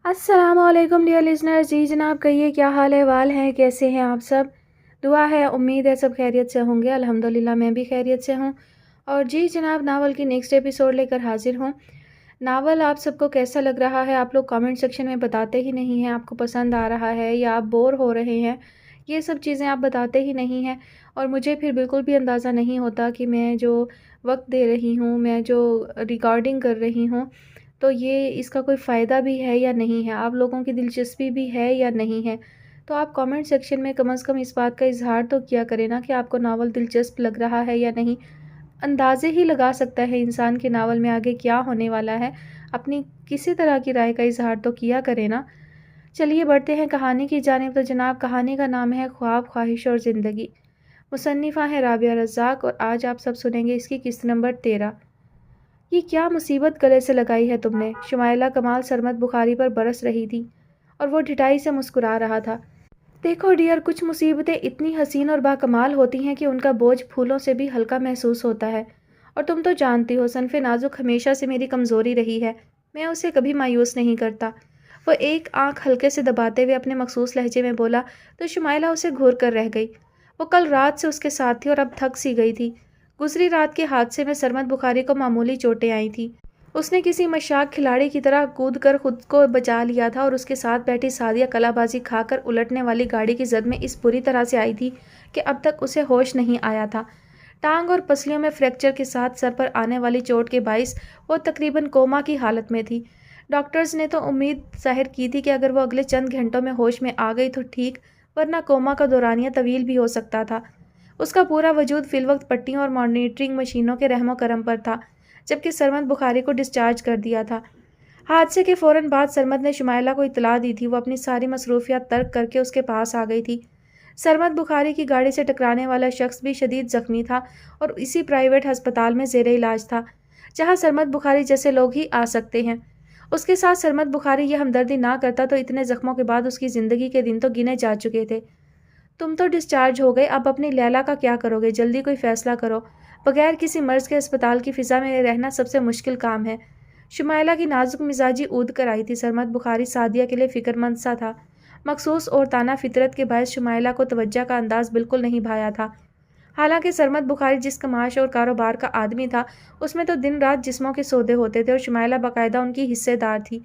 السلام علیکم dear listeners. جی جناب کہیے کیا حال احوال ہیں، کیسے ہیں آپ سب؟ دعا ہے امید ہے سب خیریت سے ہوں گے. الحمدللہ میں بھی خیریت سے ہوں. اور جی جناب ناول کی نیکسٹ ایپیسوڈ لے کر حاضر ہوں. ناول آپ سب کو کیسا لگ رہا ہے؟ آپ لوگ کامنٹ سیکشن میں بتاتے ہی نہیں ہیں. آپ کو پسند آ رہا ہے یا آپ بور ہو رہے ہیں، یہ سب چیزیں آپ بتاتے ہی نہیں ہیں. اور مجھے پھر بالکل بھی اندازہ نہیں ہوتا کہ میں جو وقت دے رہی ہوں، میں جو ریکارڈنگ کر رہی ہوں، تو یہ اس کا کوئی فائدہ بھی ہے یا نہیں ہے، آپ لوگوں کی دلچسپی بھی ہے یا نہیں ہے. تو آپ کامنٹ سیکشن میں کم از کم اس بات کا اظہار تو کیا کریں نا کہ آپ کو ناول دلچسپ لگ رہا ہے یا نہیں. اندازے ہی لگا سکتا ہے انسان کے ناول میں آگے کیا ہونے والا ہے. اپنی کسی طرح کی رائے کا اظہار تو کیا کریں نا. چلیے بڑھتے ہیں کہانی کی جانب. تو جناب کہانی کا نام ہے خواب، خواہش اور زندگی. مصنفہ ہے رابعہ رزاق اور آج آپ سب سنیں گے اس کی قسط نمبر 13. یہ کیا مصیبت گلے سے لگائی ہے تم نے؟ شمائلہ کمال سرمد بخاری پر برس رہی تھی اور وہ ڈھٹائی سے مسکرا رہا تھا. دیکھو ڈیئر، کچھ مصیبتیں اتنی حسین اور باکمال ہوتی ہیں کہ ان کا بوجھ پھولوں سے بھی ہلکا محسوس ہوتا ہے. اور تم تو جانتی ہو صنف نازک ہمیشہ سے میری کمزوری رہی ہے. میں اسے کبھی مایوس نہیں کرتا. وہ ایک آنکھ ہلکے سے دباتے ہوئے اپنے مخصوص لہجے میں بولا تو شمائلہ اسے گھور کر رہ گئی. وہ کل رات سے اس کے ساتھ تھی اور اب تھک سی گئی تھی. گزری رات کے حادثے میں سرمد بخاری کو معمولی چوٹیں آئی تھیں. اس نے کسی مشاق کھلاڑی کی طرح کود کر خود کو بچا لیا تھا اور اس کے ساتھ بیٹھی سعدیہ کلا بازی کھا کر الٹنے والی گاڑی کی زد میں اس بری طرح سے آئی تھی کہ اب تک اسے ہوش نہیں آیا تھا. ٹانگ اور پسلیوں میں فریکچر کے ساتھ سر پر آنے والی چوٹ کے باعث وہ تقریباً کوما کی حالت میں تھی. ڈاکٹرز نے تو امید ظاہر کی تھی کہ اگر وہ اگلے چند گھنٹوں میں ہوش میں آ گئی تو ٹھیک، ورنہ کوما کا دورانیہ طویل بھی ہو سکتا تھا. اس کا پورا وجود فی الوقت پٹیوں اور مانیٹرنگ مشینوں کے رحم و کرم پر تھا، جبکہ سرمد بخاری کو ڈسچارج کر دیا تھا. حادثے کے فوراً بعد سرمد نے شمائلہ کو اطلاع دی تھی. وہ اپنی ساری مصروفیات ترک کر کے اس کے پاس آ گئی تھی. سرمد بخاری کی گاڑی سے ٹکرانے والا شخص بھی شدید زخمی تھا اور اسی پرائیویٹ ہسپتال میں زیر علاج تھا جہاں سرمد بخاری جیسے لوگ ہی آ سکتے ہیں. اس کے ساتھ سرمد بخاری یہ ہمدردی نہ کرتا تو اتنے زخموں کے بعد اس کی زندگی کے دن تو گنے جا چکے تھے. تم تو ڈسچارج ہو گئے، اب اپنی لیلا کا کیا کرو گے؟ جلدی کوئی فیصلہ کرو. بغیر کسی مرض کے اسپتال کی فضا میں رہنا سب سے مشکل کام ہے. شمائلہ کی نازک مزاجی اود کر آئی تھی. سرمد بخاری سعدیہ کے لیے فکر مند سا تھا. مخصوص عورتانہ فطرت کے باعث شمائلہ کو توجہ کا انداز بالکل نہیں بھایا تھا. حالانکہ سرمد بخاری جس کماش اور کاروبار کا آدمی تھا، اس میں تو دن رات جسموں کے سودے ہوتے تھے اور شمائلہ باقاعدہ ان کی حصے دار تھی.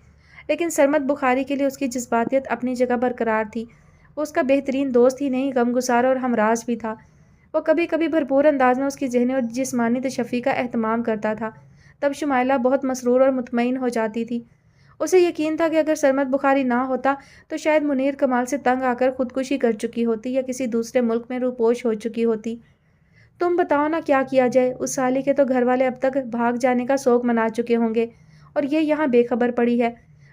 لیکن سرمد بخاری کے لیے اس کی جذباتیت اپنی جگہ برقرار تھی. وہ اس کا بہترین دوست ہی نہیں، غمگسار اور ہمراز بھی تھا. وہ کبھی کبھی بھرپور انداز میں اس کی ذہنی اور جسمانی تشفی کا اہتمام کرتا تھا. تب شمائلہ بہت مسرور اور مطمئن ہو جاتی تھی. اسے یقین تھا کہ اگر سرمد بخاری نہ ہوتا تو شاید منیر کمال سے تنگ آ کر خودکشی کر چکی ہوتی یا کسی دوسرے ملک میں روپوش ہو چکی ہوتی. تم بتاؤ نا کیا کیا جائے؟ اس سالی کے تو گھر والے اب تک بھاگ جانے کا سوگ منا چکے ہوں گے اور یہ یہاں بے خبر پڑی ہے.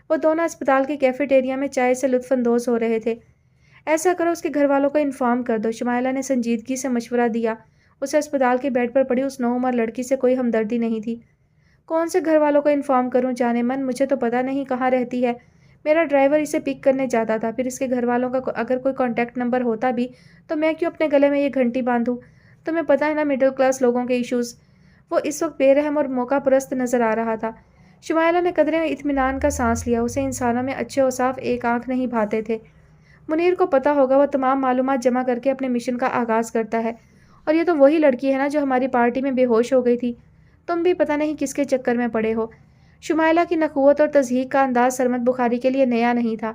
وہ دونوں اسپتال کے کیفیٹیریا میں چائے سے لطف اندوز ہو رہے تھے. ایسا کرو اس کے گھر والوں کو انفارم کر دو. شمائلہ نے سنجیدگی سے مشورہ دیا. اسے اسپتال کے بیڈ پر پڑی اس نوعمر لڑکی سے کوئی ہمدردی نہیں تھی. کون سے گھر والوں کو انفارم کروں جانے من؟ مجھے تو پتہ نہیں کہاں رہتی ہے. میرا ڈرائیور اسے پک کرنے جاتا تھا. پھر اس کے گھر والوں کا اگر کوئی کانٹیکٹ نمبر ہوتا بھی تو میں کیوں اپنے گلے میں یہ گھنٹی باندھوں؟ تمہیں پتہ ہے نا مڈل کلاس لوگوں کے ایشوز. وہ اس وقت بے رحم اور موقع پرست نظر آ رہا تھا. شمائلہ نے قدرے اطمینان کا سانس لیا. اسے انسانوں میں اچھے اوصاف ایک آنکھ نہیں بھاتے تھے. منیر کو پتہ ہوگا، وہ تمام معلومات جمع کر کے اپنے مشن کا آغاز کرتا ہے. اور یہ تو وہی لڑکی ہے نا جو ہماری پارٹی میں بے ہوش ہو گئی تھی. تم بھی پتہ نہیں کس کے چکر میں پڑے ہو. شمائلہ کی نخوت اور تضحیک کا انداز سرمد بخاری کے لیے نیا نہیں تھا.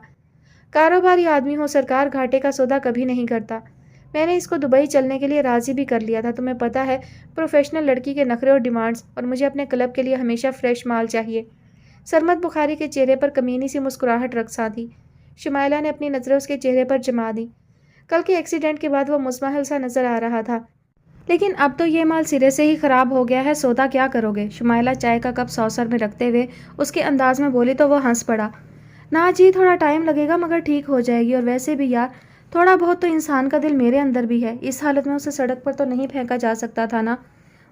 کاروباری آدمی ہو سرکار، گھاٹے کا سودا کبھی نہیں کرتا. میں نے اس کو دبئی چلنے کے لیے راضی بھی کر لیا تھا. تمہیں پتہ ہے پروفیشنل لڑکی کے نخرے اور ڈیمانڈز، اور مجھے اپنے کلب کے لیے ہمیشہ فریش مال چاہیے. سرمد بخاری کے چہرے پر کمینی سی مسکراہٹ رقصاں تھی. شمائلہ نے اپنی نظریں اس کے چہرے پر جما دیں. کل کے ایکسیڈنٹ کے بعد وہ مزمحل سا نظر آ رہا تھا. لیکن اب تو یہ مال سرے سے ہی خراب ہو گیا ہے. سودا کیا کرو گے؟ شمائلہ چائے کا کپ سوسر میں رکھتے ہوئے اس کے انداز میں بولی تو وہ ہنس پڑا. نا جی، تھوڑا ٹائم لگے گا مگر ٹھیک ہو جائے گی. اور ویسے بھی یار، تھوڑا بہت تو انسان کا دل میرے اندر بھی ہے. اس حالت میں اسے سڑک پر تو نہیں پھینکا جا سکتا تھا نا.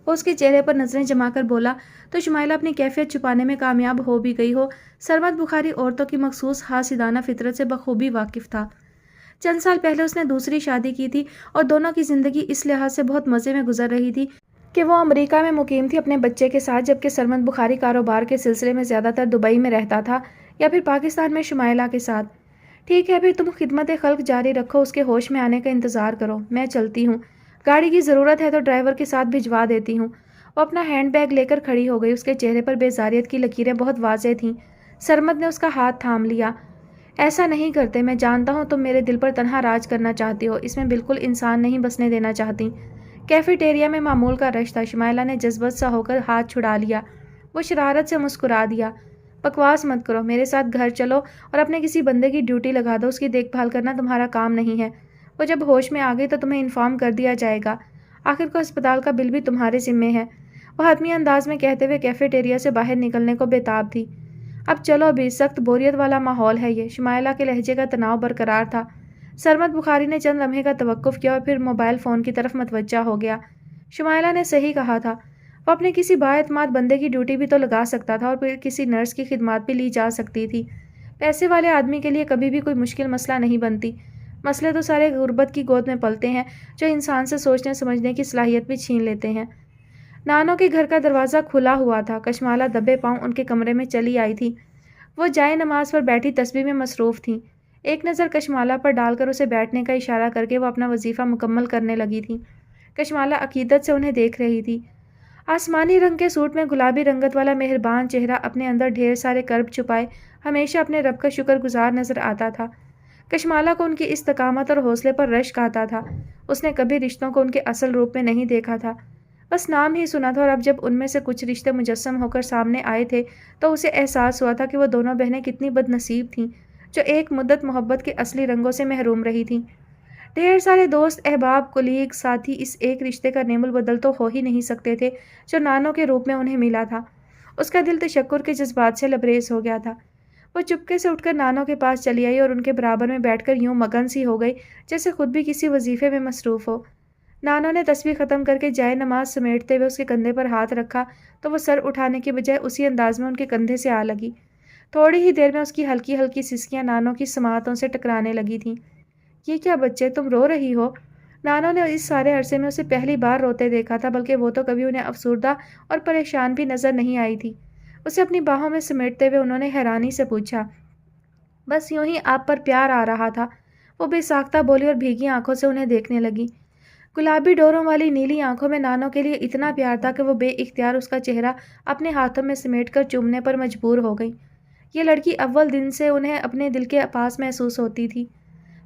وہ اس کے چہرے پر نظریں جما کر بولا تو شمائلہ اپنی کیفیت چھپانے میں کامیاب ہو بھی گئی ہو. سرمد بخاری عورتوں کی مخصوص حاسدانہ فطرت سے بخوبی واقف تھا. چند سال پہلے اس نے دوسری شادی کی تھی اور دونوں کی زندگی اس لحاظ سے بہت مزے میں گزر رہی تھی کہ وہ امریکہ میں مقیم تھی اپنے بچے کے ساتھ، جبکہ سرمد بخاری کاروبار کے سلسلے میں زیادہ تر دبئی میں رہتا تھا. یا پھر پاکستان میں شمائلہ کے ساتھ؟ ٹھیک ہے پھر تم خدمت خلق جاری رکھو، اس کے ہوش میں آنے کا انتظار کرو، میں چلتی ہوں، گاڑی کی ضرورت ہے تو ڈرائیور کے ساتھ بھجوا دیتی ہوں۔ وہ اپنا ہینڈ بیگ لے کر کھڑی ہو گئی، اس کے چہرے پر بیزاریت کی لکیریں بہت واضح تھیں۔ سرمد نے اس کا ہاتھ تھام لیا۔ ایسا نہیں کرتے، میں جانتا ہوں تم میرے دل پر تنہا راج کرنا چاہتی ہو، اس میں بالکل انسان نہیں بسنے دینا چاہتی۔ کیفیٹیریا میں معمول کا رش تھا، شمائلہ نے جذبت سا ہو کر ہاتھ چھڑا لیا۔ وہ شرارت سے مسکرا دیا۔ بکواس مت کرو، میرے ساتھ گھر چلو اور اپنے کسی بندے کی ڈیوٹی لگا دو، اس کی دیکھ بھال کرنا تمہارا کام نہیں ہے۔ وہ جب ہوش میں آ گئی تو تمہیں انفارم کر دیا جائے گا، آخر کو ہسپتال کا بل بھی تمہارے ذمے ہے، وہ حتمی انداز میں کہتے ہوئے کیفیٹیریا سے باہر نکلنے کو بےتاب تھی۔ اب چلو ابھی، سخت بوریت والا ماحول ہے یہ۔ شمائلہ کے لہجے کا تناؤ برقرار تھا۔ سرمد بخاری نے چند لمحے کا توقف کیا اور پھر موبائل فون کی طرف متوجہ ہو گیا۔ شمائلہ نے صحیح کہا تھا، وہ اپنے کسی بااعتماد بندے کی ڈیوٹی بھی تو لگا سکتا تھا اور پھر کسی نرس کی خدمات بھی لی جا سکتی تھی۔ پیسے والے آدمی کے لیے کبھی بھی کوئی مشکل مسئلہ نہیں بنتی۔ مسئلے تو سارے غربت کی گود میں پلتے ہیں جو انسان سے سوچنے سمجھنے کی صلاحیت بھی چھین لیتے ہیں۔ نانو کے گھر کا دروازہ کھلا ہوا تھا۔ کشمالہ دبے پاؤں ان کے کمرے میں چلی آئی تھی۔ وہ جائے نماز پر بیٹھی تسبیح میں مصروف تھیں۔ ایک نظر کشمالہ پر ڈال کر اسے بیٹھنے کا اشارہ کر کے وہ اپنا وظیفہ مکمل کرنے لگی تھی۔ کشمالہ عقیدت سے انہیں دیکھ رہی تھی۔ آسمانی رنگ کے سوٹ میں گلابی رنگت والا مہربان چہرہ اپنے اندر ڈھیر سارے کرب چھپائے ہمیشہ اپنے رب کا شکر گزار نظر آتا تھا۔ کشمالہ کو ان کی استقامت اور حوصلے پر رشک آتا تھا۔ اس نے کبھی رشتوں کو ان کے اصل روپ میں نہیں دیکھا تھا، بس نام ہی سنا تھا، اور اب جب ان میں سے کچھ رشتے مجسم ہو کر سامنے آئے تھے تو اسے احساس ہوا تھا کہ وہ دونوں بہنیں کتنی بد نصیب تھیں جو ایک مدت محبت کے اصلی رنگوں سے محروم رہی تھیں۔ ڈھیر سارے دوست، احباب، کولیگ، ساتھی اس ایک رشتے کا نعم البدل تو ہو ہی نہیں سکتے تھے جو نانو کے روپ میں انہیں ملا تھا۔ اس کا دل تشکر کے جذبات سے لبریز ہو گیا تھا۔ وہ چپکے سے اٹھ کر نانو کے پاس چلی آئی اور ان کے برابر میں بیٹھ کر یوں مگن سی ہو گئی جیسے خود بھی کسی وظیفے میں مصروف ہو۔ نانو نے تسبیح ختم کر کے جائے نماز سمیٹتے ہوئے اس کے کندھے پر ہاتھ رکھا تو وہ سر اٹھانے کے بجائے اسی انداز میں ان کے کندھے سے آ لگی۔ تھوڑی ہی دیر میں اس کی ہلکی ہلکی سسکیاں نانو کی سماعتوں سے ٹکرانے لگی تھیں۔ یہ کیا بچے، تم رو رہی ہو؟ نانو نے اس سارے عرصے میں اسے پہلی بار روتے دیکھا تھا، بلکہ وہ تو کبھی انہیں افسردہ اور پریشان بھی نظر نہیں آئی تھی۔ اسے اپنی باہوں میں سمیٹتے ہوئے انہوں نے حیرانی سے پوچھا۔ بس یوں ہی آپ پر پیار آ رہا تھا، وہ بے ساختہ بولی اور بھیگی آنکھوں سے انہیں دیکھنے لگی۔ گلابی ڈوروں والی نیلی آنکھوں میں نانو کے لیے اتنا پیار تھا کہ وہ بے اختیار اس کا چہرہ اپنے ہاتھوں میں سمیٹ کر چومنے پر مجبور ہو گئی۔ یہ لڑکی اول دن سے انہیں اپنے دل کے پاس محسوس ہوتی تھی۔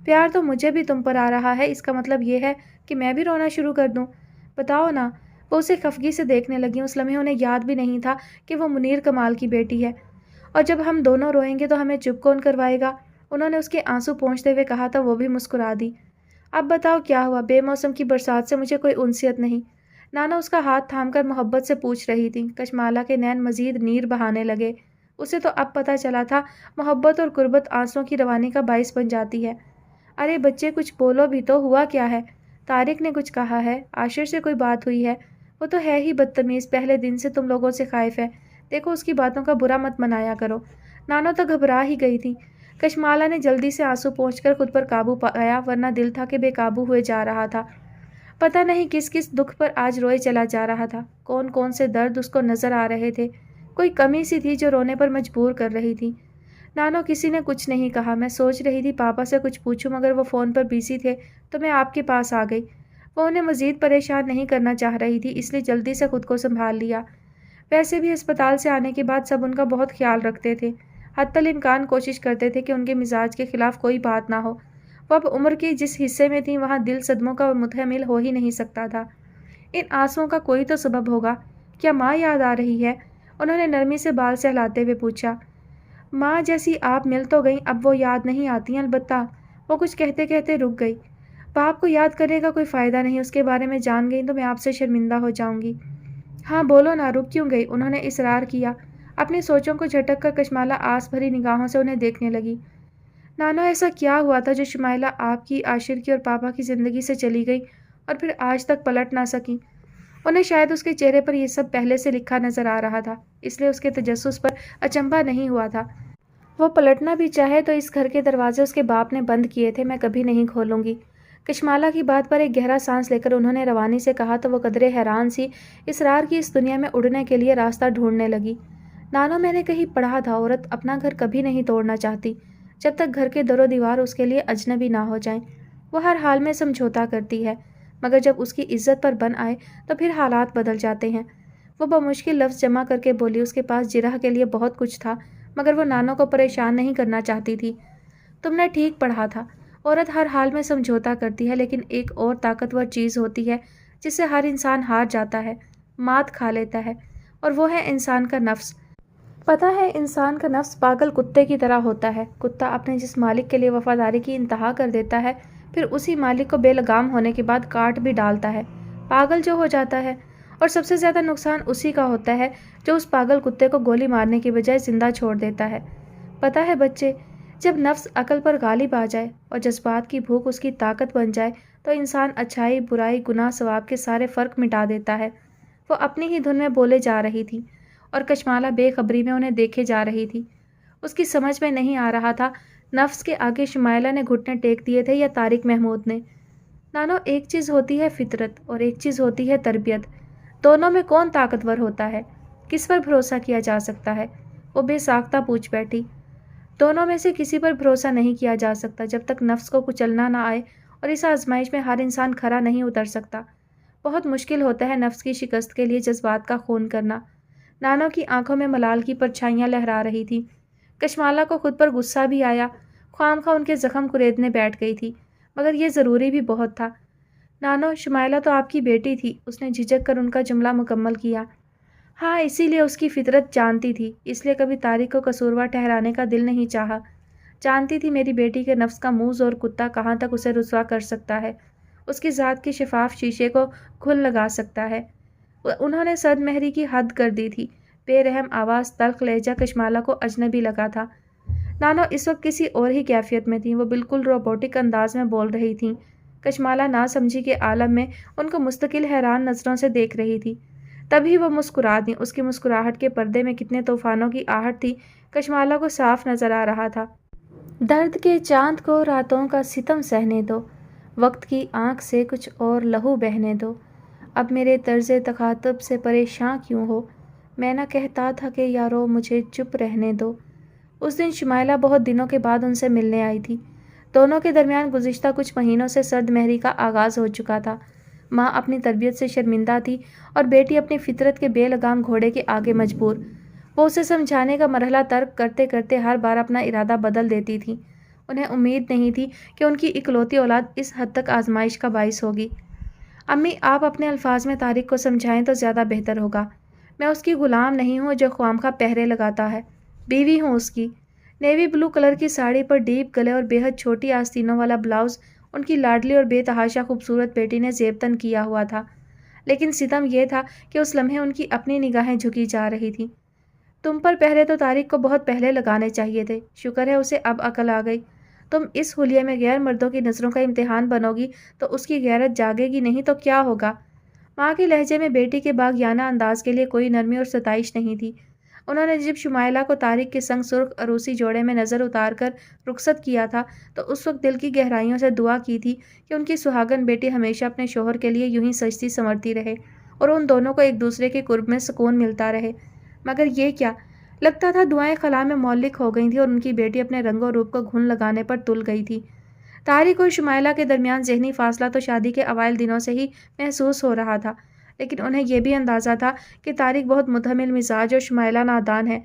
پیار تو مجھے بھی تم پر آ رہا ہے، اس کا مطلب یہ ہے کہ میں بھی رونا شروع کر دوں؟ بتاؤ نا۔ وہ اسے خفگی سے دیکھنے لگی۔ اس لمحے انہیں یاد بھی نہیں تھا کہ وہ منیر کمال کی بیٹی ہے، اور جب ہم دونوں روئیں گے تو ہمیں چپ کون کروائے گا؟ انہوں نے اس کے آنسو پونچھتے ہوئے کہا تو وہ بھی مسکرا دی۔ اب بتاؤ کیا ہوا؟ بے موسم کی برسات سے مجھے کوئی انسیت نہیں؟ نانا اس کا ہاتھ تھام کر محبت سے پوچھ رہی تھی۔ کشمالہ کے نین مزید نیر بہانے لگے۔ اسے تو اب پتہ چلا تھا محبت اور قربت آنسوں کی روانی کا باعث بن جاتی ہے۔ ارے بچے کچھ بولو بھی تو، ہوا کیا ہے؟ طارق نے کچھ کہا ہے؟ عاشر سے کوئی بات ہوئی ہے؟ وہ تو ہے ہی بدتمیز، پہلے دن سے تم لوگوں سے خائف ہے، دیکھو اس کی باتوں کا برا مت منایا کرو۔ نانو تو گھبرا ہی گئی تھی۔ کشمالہ نے جلدی سے آنسو پونچھ کر خود پر قابو پایا، ورنہ دل تھا کہ بے قابو ہوئے جا رہا تھا۔ پتہ نہیں کس کس دکھ پر آج روئے چلا جا رہا تھا، کون کون سے درد اس کو نظر آ رہے تھے۔ کوئی کمی سی تھی جو رونے پر مجبور کر رہی تھی۔ نانو کسی نے کچھ نہیں کہا، میں سوچ رہی تھی پاپا سے کچھ پوچھوں مگر وہ فون پر بیزی تھے تو میں آپ کے پاس آ گئی۔ وہ انہیں مزید پریشان نہیں کرنا چاہ رہی تھی، اس لیے جلدی سے خود کو سنبھال لیا۔ ویسے بھی ہسپتال سے آنے کے بعد سب ان کا بہت خیال رکھتے تھے، حتی الامکان کوشش کرتے تھے کہ ان کے مزاج کے خلاف کوئی بات نہ ہو۔ وہ اب عمر کے جس حصے میں تھیں وہاں دل صدموں کا متحمل ہو ہی نہیں سکتا تھا۔ ان آنسوؤں کا کوئی تو سبب ہوگا۔ کیا ماں یاد آ رہی ہے؟ انہوں نے نرمی سے بال سہلاتے ہوئے پوچھا۔ ماں جیسی آپ مل تو گئیں، اب وہ یاد نہیں آتی ہیں، البتہ وہ کچھ کہتے کہتے رک گئی۔ باپ کو یاد کرنے کا کوئی فائدہ نہیں، اس کے بارے میں جان گئی تو میں آپ سے شرمندہ ہو جاؤں گی۔ ہاں بولو نا، رک کیوں گئی؟ انہوں نے اصرار کیا۔ اپنی سوچوں کو جھٹک کر کشمالہ آس بھری نگاہوں سے انہیں دیکھنے لگی۔ نانو ایسا کیا ہوا تھا جو شمائلہ آپ کی، عاشر کی اور پاپا کی زندگی سے چلی گئی اور پھر آج تک پلٹ نہ سکی؟ انہیں شاید اس کے چہرے پر یہ سب پہلے سے لکھا نظر آ رہا تھا، اس لیے اس کے تجسس پر اچنبھا نہیں ہوا تھا۔ وہ پلٹنا بھی چاہے تو اس گھر کے دروازے اس کے باپ نے بند کیے تھے، میں کبھی نہیں کھولوں گی۔ کشمالہ کی بات پر ایک گہرا سانس لے کر انہوں نے روانی سے کہا تو وہ قدرے حیران سی اصرار کی اس دنیا میں اڑنے کے لیے راستہ ڈھونڈنے لگی۔ نانو میں نے کہیں پڑھا تھا عورت اپنا گھر کبھی نہیں توڑنا چاہتی جب تک گھر کے در و دیوار اس کے لیے اجنبی نہ ہو جائیں۔ وہ ہر حال میں سمجھوتا کرتی ہے، مگر جب اس کی عزت پر بن آئے تو پھر حالات بدل جاتے ہیں۔ وہ بمشکل لفظ جمع کر کے بولی اس کے پاس جرح کے لیے بہت کچھ تھا، مگر وہ نانو کو پریشان نہیں کرنا چاہتی تھی۔ تم نے ٹھیک پڑھا تھا، عورت ہر حال میں سمجھوتا کرتی ہے، لیکن ایک اور طاقتور چیز ہوتی ہے جس سے ہر انسان ہار جاتا ہے، مات کھا لیتا ہے، اور وہ ہے انسان کا نفس۔ پتہ ہے انسان کا نفس پاگل کتے کی طرح ہوتا ہے۔ کتا اپنے جس مالک کے لیے وفاداری کی انتہا کر دیتا ہے، پھر اسی مالک کو بے لگام ہونے کے بعد کاٹ بھی ڈالتا ہے، پاگل جو ہو جاتا ہے۔ اور سب سے زیادہ نقصان اسی کا ہوتا ہے جو اس پاگل کتے کو گولی مارنے کی بجائے زندہ چھوڑ دیتا ہے۔ پتہ ہے بچے، جب نفس عقل پر غالب آ جائے اور جذبات کی بھوک اس کی طاقت بن جائے تو انسان اچھائی، برائی، گناہ، ثواب کے سارے فرق مٹا دیتا ہے۔ وہ اپنی ہی دھن میں بولے جا رہی تھی اور کشمالہ بے خبری میں انہیں دیکھے جا رہی تھی۔ اس کی سمجھ میں نہیں آ رہا تھا نفس کے آگے شمائلہ نے گھٹنے ٹیک دیے تھے یا طارق محمود نے۔ نانو، ایک چیز ہوتی ہے فطرت اور ایک چیز ہوتی ہے تربیت، دونوں میں کون طاقتور ہوتا ہے؟ کس پر بھروسہ کیا جا سکتا ہے؟ وہ بے ساختہ پوچھ بیٹھی۔ دونوں میں سے کسی پر بھروسہ نہیں کیا جا سکتا جب تک نفس کو کچلنا نہ آئے، اور اس آزمائش میں ہر انسان کھرا نہیں اتر سکتا۔ بہت مشکل ہوتا ہے نفس کی شکست کے لیے جذبات کا خون کرنا۔ نانو کی آنکھوں میں ملال کی پرچھائیاں لہرا رہی تھی۔ کشمالہ کو خود پر غصہ بھی آیا، خواہ مخواہ ان کے زخم کریدنے بیٹھ گئی تھی، مگر یہ ضروری بھی بہت تھا۔ نانو، شمائلہ تو آپ کی بیٹی تھی، اس نے جھجک کر ان کا جملہ مکمل کیا۔ ہاں، اسی لیے اس کی فطرت جانتی تھی، اس لیے کبھی طارق کو قصوروار ٹھہرانے کا دل نہیں چاہا۔ جانتی تھی میری بیٹی کے نفس کا موز اور کتا کہاں تک اسے رسوا کر سکتا ہے، اس کی ذات کے شفاف شیشے کو گھل لگا سکتا ہے۔ انہوں نے صد مہری کی حد کر دی تھی۔ بے رحم آواز، تلخ لہجہ کشمالہ کو اجنبی لگا تھا۔ نانو اس وقت کسی اور ہی کیفیت میں تھیں، وہ بالکل روبوٹک انداز میں بول رہی تھیں۔ کشمالہ ناسمجھی کے عالم میں ان کو مستقل حیران نظروں سے دیکھ رہی تھی۔ تبھی وہ مسکرا دیں۔ اس کی مسکراہٹ کے پردے میں کتنے طوفانوں کی آہٹ تھی، کشمالہ کو صاف نظر آ رہا تھا۔ درد کے چاند کو راتوں کا ستم سہنے دو، وقت کی آنکھ سے کچھ اور لہو بہنے دو۔ اب میرے طرز تخاطب سے پریشاں کیوں ہو؟ میں نہ کہتا تھا کہ یارو مجھے چپ رہنے دو۔ اس دن شمائلہ بہت دنوں کے بعد ان سے ملنے آئی تھی۔ دونوں کے درمیان گزشتہ کچھ مہینوں سے سرد مہری کا آغاز ہو چکا تھا۔ ماں اپنی تربیت سے شرمندہ تھی اور بیٹی اپنی فطرت کے بے لگام گھوڑے کے آگے مجبور۔ وہ اسے سمجھانے کا مرحلہ ترک کرتے کرتے ہر بار اپنا ارادہ بدل دیتی تھی۔ انہیں امید نہیں تھی کہ ان کی اکلوتی اولاد اس حد تک آزمائش کا باعث ہوگی۔ امی، آپ اپنے الفاظ میں طارق کو سمجھائیں تو زیادہ بہتر ہوگا۔ میں اس کی غلام نہیں ہوں جو خواہ پہرے لگاتا ہے، بیوی ہوں اس کی۔ نیوی بلو کلر کی ساڑی پر ڈیپ گلے اور بے حد چھوٹی آستینوں والا بلاؤز ان کی لاڈلی اور بے تحاشا خوبصورت بیٹی نے زیبتن کیا ہوا تھا، لیکن ستم یہ تھا کہ اس لمحے ان کی اپنی نگاہیں جھکی جا رہی تھیں۔ تم پر پہرے تو طارق کو بہت پہلے لگانے چاہیے تھے، شکر ہے اسے اب عقل آ گئی۔ تم اس حلیے میں غیر مردوں کی نظروں کا امتحان بنو گی تو اس کی غیرت جاگے گی نہیں تو کیا ہوگا؟ ماں کے لہجے میں بیٹی کے باغیانہ انداز کے لیے کوئی نرمی اور ستائش نہیں تھی۔ انہوں نے جب شمائلہ کو طارق کے سنگ سرخ عروسی جوڑے میں نظر اتار کر رخصت کیا تھا تو اس وقت دل کی گہرائیوں سے دعا کی تھی کہ ان کی سہاگن بیٹی ہمیشہ اپنے شوہر کے لیے یوں ہی سجتی سنورتی رہے اور ان دونوں کو ایک دوسرے کے قرب میں سکون ملتا رہے۔ مگر یہ کیا؟ لگتا تھا دعائیں خلا میں معلق ہو گئی تھیں اور ان کی بیٹی اپنے رنگ و روپ کو گھن لگانے پر تل گئی تھی۔ طارق اور شمائلہ کے درمیان ذہنی فاصلہ تو شادی کے اوائل دنوں سے ہی محسوس ہو رہا تھا، لیکن انہیں یہ بھی اندازہ تھا کہ طارق بہت متحمل مزاج اور شمائلہ نادان ہے۔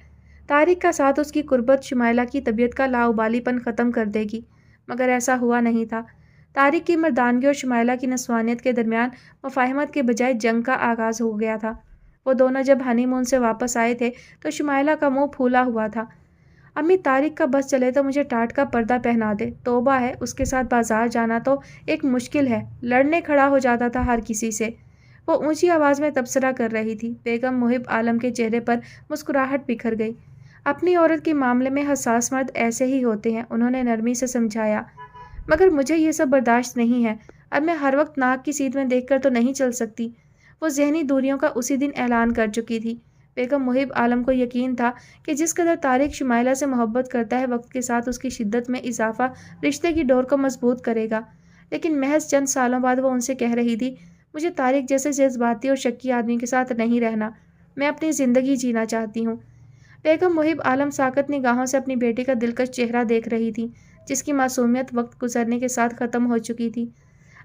طارق کا ساتھ اس کی قربت شمائلہ کی طبیعت کا لاابالی پن ختم کر دے گی، مگر ایسا ہوا نہیں تھا۔ طارق کی مردانگی اور شمائلہ کی نسوانیت کے درمیان مفاہمت کے بجائے جنگ کا آغاز ہو گیا تھا۔ وہ دونوں جب ہنی مون سے واپس آئے تھے تو شمائلہ کا منہ پھولا ہوا تھا۔ امی، طارق کا بس چلے تو مجھے ٹاٹ کا پردہ پہنا دے، توبہ ہے، اس کے ساتھ بازار جانا تو ایک مشکل ہے، لڑنے کھڑا ہو جاتا تھا ہر کسی سے۔ وہ اونچی آواز میں تبصرہ کر رہی تھی۔ بیگم محب عالم کے چہرے پر مسکراہٹ بکھر گئی۔ اپنی عورت کے معاملے میں حساس مرد ایسے ہی ہوتے ہیں، انہوں نے نرمی سے سمجھایا، مگر مجھے یہ سب برداشت نہیں ہے۔ اب میں ہر وقت ناک کی سیدھ میں دیکھ کر تو نہیں چل سکتی۔ وہ ذہنی دوریوں کا اسی دن اعلان کر چکی تھی۔ بیگم محب عالم کو یقین تھا کہ جس قدر طارق شمائلہ سے محبت کرتا ہے، وقت کے ساتھ اس کی شدت میں اضافہ رشتے کی ڈور کو مضبوط کرے گا، لیکن محض چند سالوں بعد وہ ان سے کہہ رہی تھی، مجھے طارق جیسے جذباتی اور شکی آدمی کے ساتھ نہیں رہنا، میں اپنی زندگی جینا چاہتی ہوں۔ بیگم محب عالم ساکت نگاہوں سے اپنی بیٹی کا دلکش چہرہ دیکھ رہی تھی، جس کی معصومیت وقت گزرنے کے ساتھ ختم ہو چکی تھی۔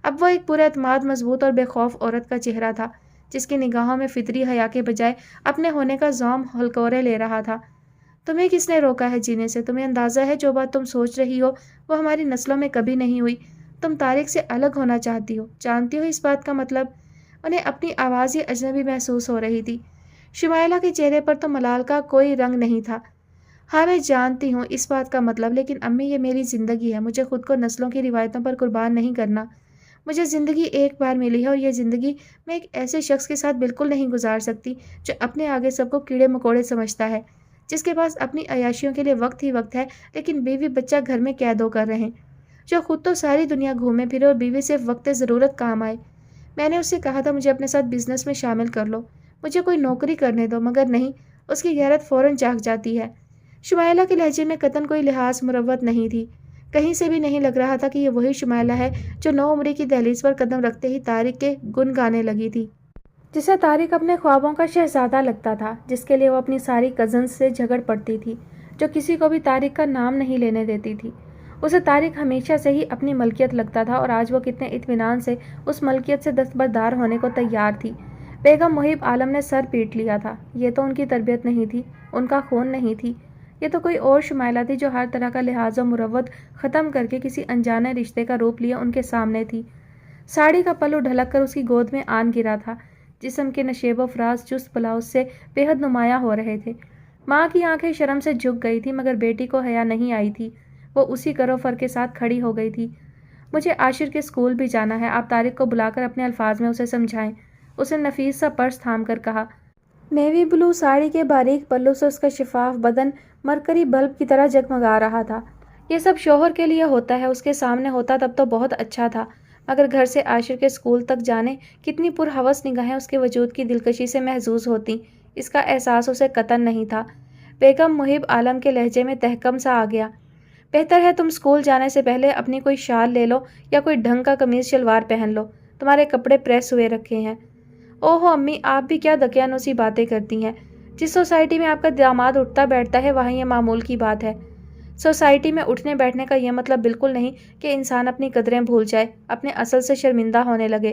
اب وہ ایک پورا اعتماد، مضبوط اور بے خوف عورت کا چہرہ تھا، جس کی نگاہوں میں فطری حیا کے بجائے اپنے ہونے کا زوم ہلکورے لے رہا تھا۔ تمہیں کس نے روکا ہے جینے سے؟ تمہیں اندازہ ہے جو بات تم سوچ رہی ہو وہ ہماری نسلوں میں کبھی نہیں ہوئی؟ تم طارق سے الگ ہونا چاہتی ہو، جانتی ہو اس بات کا مطلب؟ انہیں اپنی آواز ہی اجنبی محسوس ہو رہی تھی۔ شمائلہ کے چہرے پر تو ملال کا کوئی رنگ نہیں تھا۔ ہاں میں جانتی ہوں اس بات کا مطلب، لیکن امی یہ میری زندگی ہے، مجھے خود کو نسلوں کی روایتوں پر قربان نہیں کرنا۔ مجھے زندگی ایک بار ملی ہے اور یہ زندگی میں ایک ایسے شخص کے ساتھ بالکل نہیں گزار سکتی جو اپنے آگے سب کو کیڑے مکوڑے سمجھتا ہے، جس کے پاس اپنی عیاشیوں کے لیے وقت ہی وقت ہے، لیکن بیوی بچہ گھر میں قید ہو کر رہیں، جو خود تو ساری دنیا گھومے پھرے اور بیوی صرف وقت ضرورت کام آئے۔ میں نے اس سے کہا تھا مجھے اپنے ساتھ بزنس میں شامل کر لو، مجھے کوئی نوکری کرنے دو، مگر نہیں، اس کی غیرت فوراً جاگ جاتی ہے۔ شمائلہ کے لہجے میں قطعاً کوئی لحاظ مروت نہیں تھی، کہیں سے بھی نہیں لگ رہا تھا کہ یہ وہی شمائلہ ہے جو نو عمری کی دہلیز پر قدم رکھتے ہی طارق کے گن گانے لگی تھی، جسے طارق اپنے خوابوں کا شہزادہ لگتا تھا، جس کے لیے وہ اپنی ساری کزنز سے جھگڑ پڑتی تھی، جو کسی کو بھی طارق کا نام نہیں لینے دیتی تھی۔ اسے طارق ہمیشہ سے ہی اپنی ملکیت لگتا تھا اور آج وہ کتنے اطمینان سے اس ملکیت سے دستبردار ہونے کو تیار تھی۔ بیگم محب عالم نے سر پیٹ لیا تھا۔ یہ تو ان کی تربیت نہیں تھی، ان کا خون نہیں تھی، یہ تو کوئی اور شمائلہ تھی جو ہر طرح کا لحاظ و مروت ختم کر کے کسی انجانے رشتے کا روپ لیے ان کے سامنے تھی۔ ساڑی کا پلو ڈھلک کر اس کی گود میں آن گرا تھا، جسم کے نشیب و فراز چست بلاؤز سے بے حد نمایاں ہو رہے تھے۔ ماں کی آنکھیں شرم سے جھک گئی تھی، مگر بیٹی کو حیا نہیں آئی تھی، وہ اسی کرو فر کے ساتھ کھڑی ہو گئی تھی۔ مجھے عاشر کے اسکول بھی جانا ہے، آپ طارق کو بلا کر اپنے الفاظ میں اسے سمجھائیں، اس نے نفیس سا پرس تھام کر کہا۔ نیوی بلو ساڑی کے باریک پلو سے اس کا شفاف بدن مرکری بلب کی طرح جگمگا رہا تھا۔ یہ سب شوہر کے لیے ہوتا ہے، اس کے سامنے ہوتا تب تو بہت اچھا تھا، مگر گھر سے عاشر کے اسکول تک جانے کتنی پرہوس نگاہیں اس کے وجود کی دلکشی سے محظوظ ہوتیں، اس کا احساس اسے قطعاً نہیں تھا۔ بیگم محب عالم کے لہجے میں تحکم سا آ گیا۔ بہتر ہے تم اسکول جانے سے پہلے اپنی کوئی شال لے لو یا کوئی ڈھنگ کا قمیض شلوار پہن لو، تمہارے کپڑے پریس ہوئے رکھے ہیں۔ اوہو امی، آپ بھی کیا دقیانوسی باتیں کرتی ہیں؟ جس سوسائٹی میں آپ کا داماد اٹھتا بیٹھتا ہے وہاں یہ معمول کی بات ہے۔ سوسائٹی میں اٹھنے بیٹھنے کا یہ مطلب بالکل نہیں کہ انسان اپنی قدریں بھول جائے، اپنے اصل سے شرمندہ ہونے لگے۔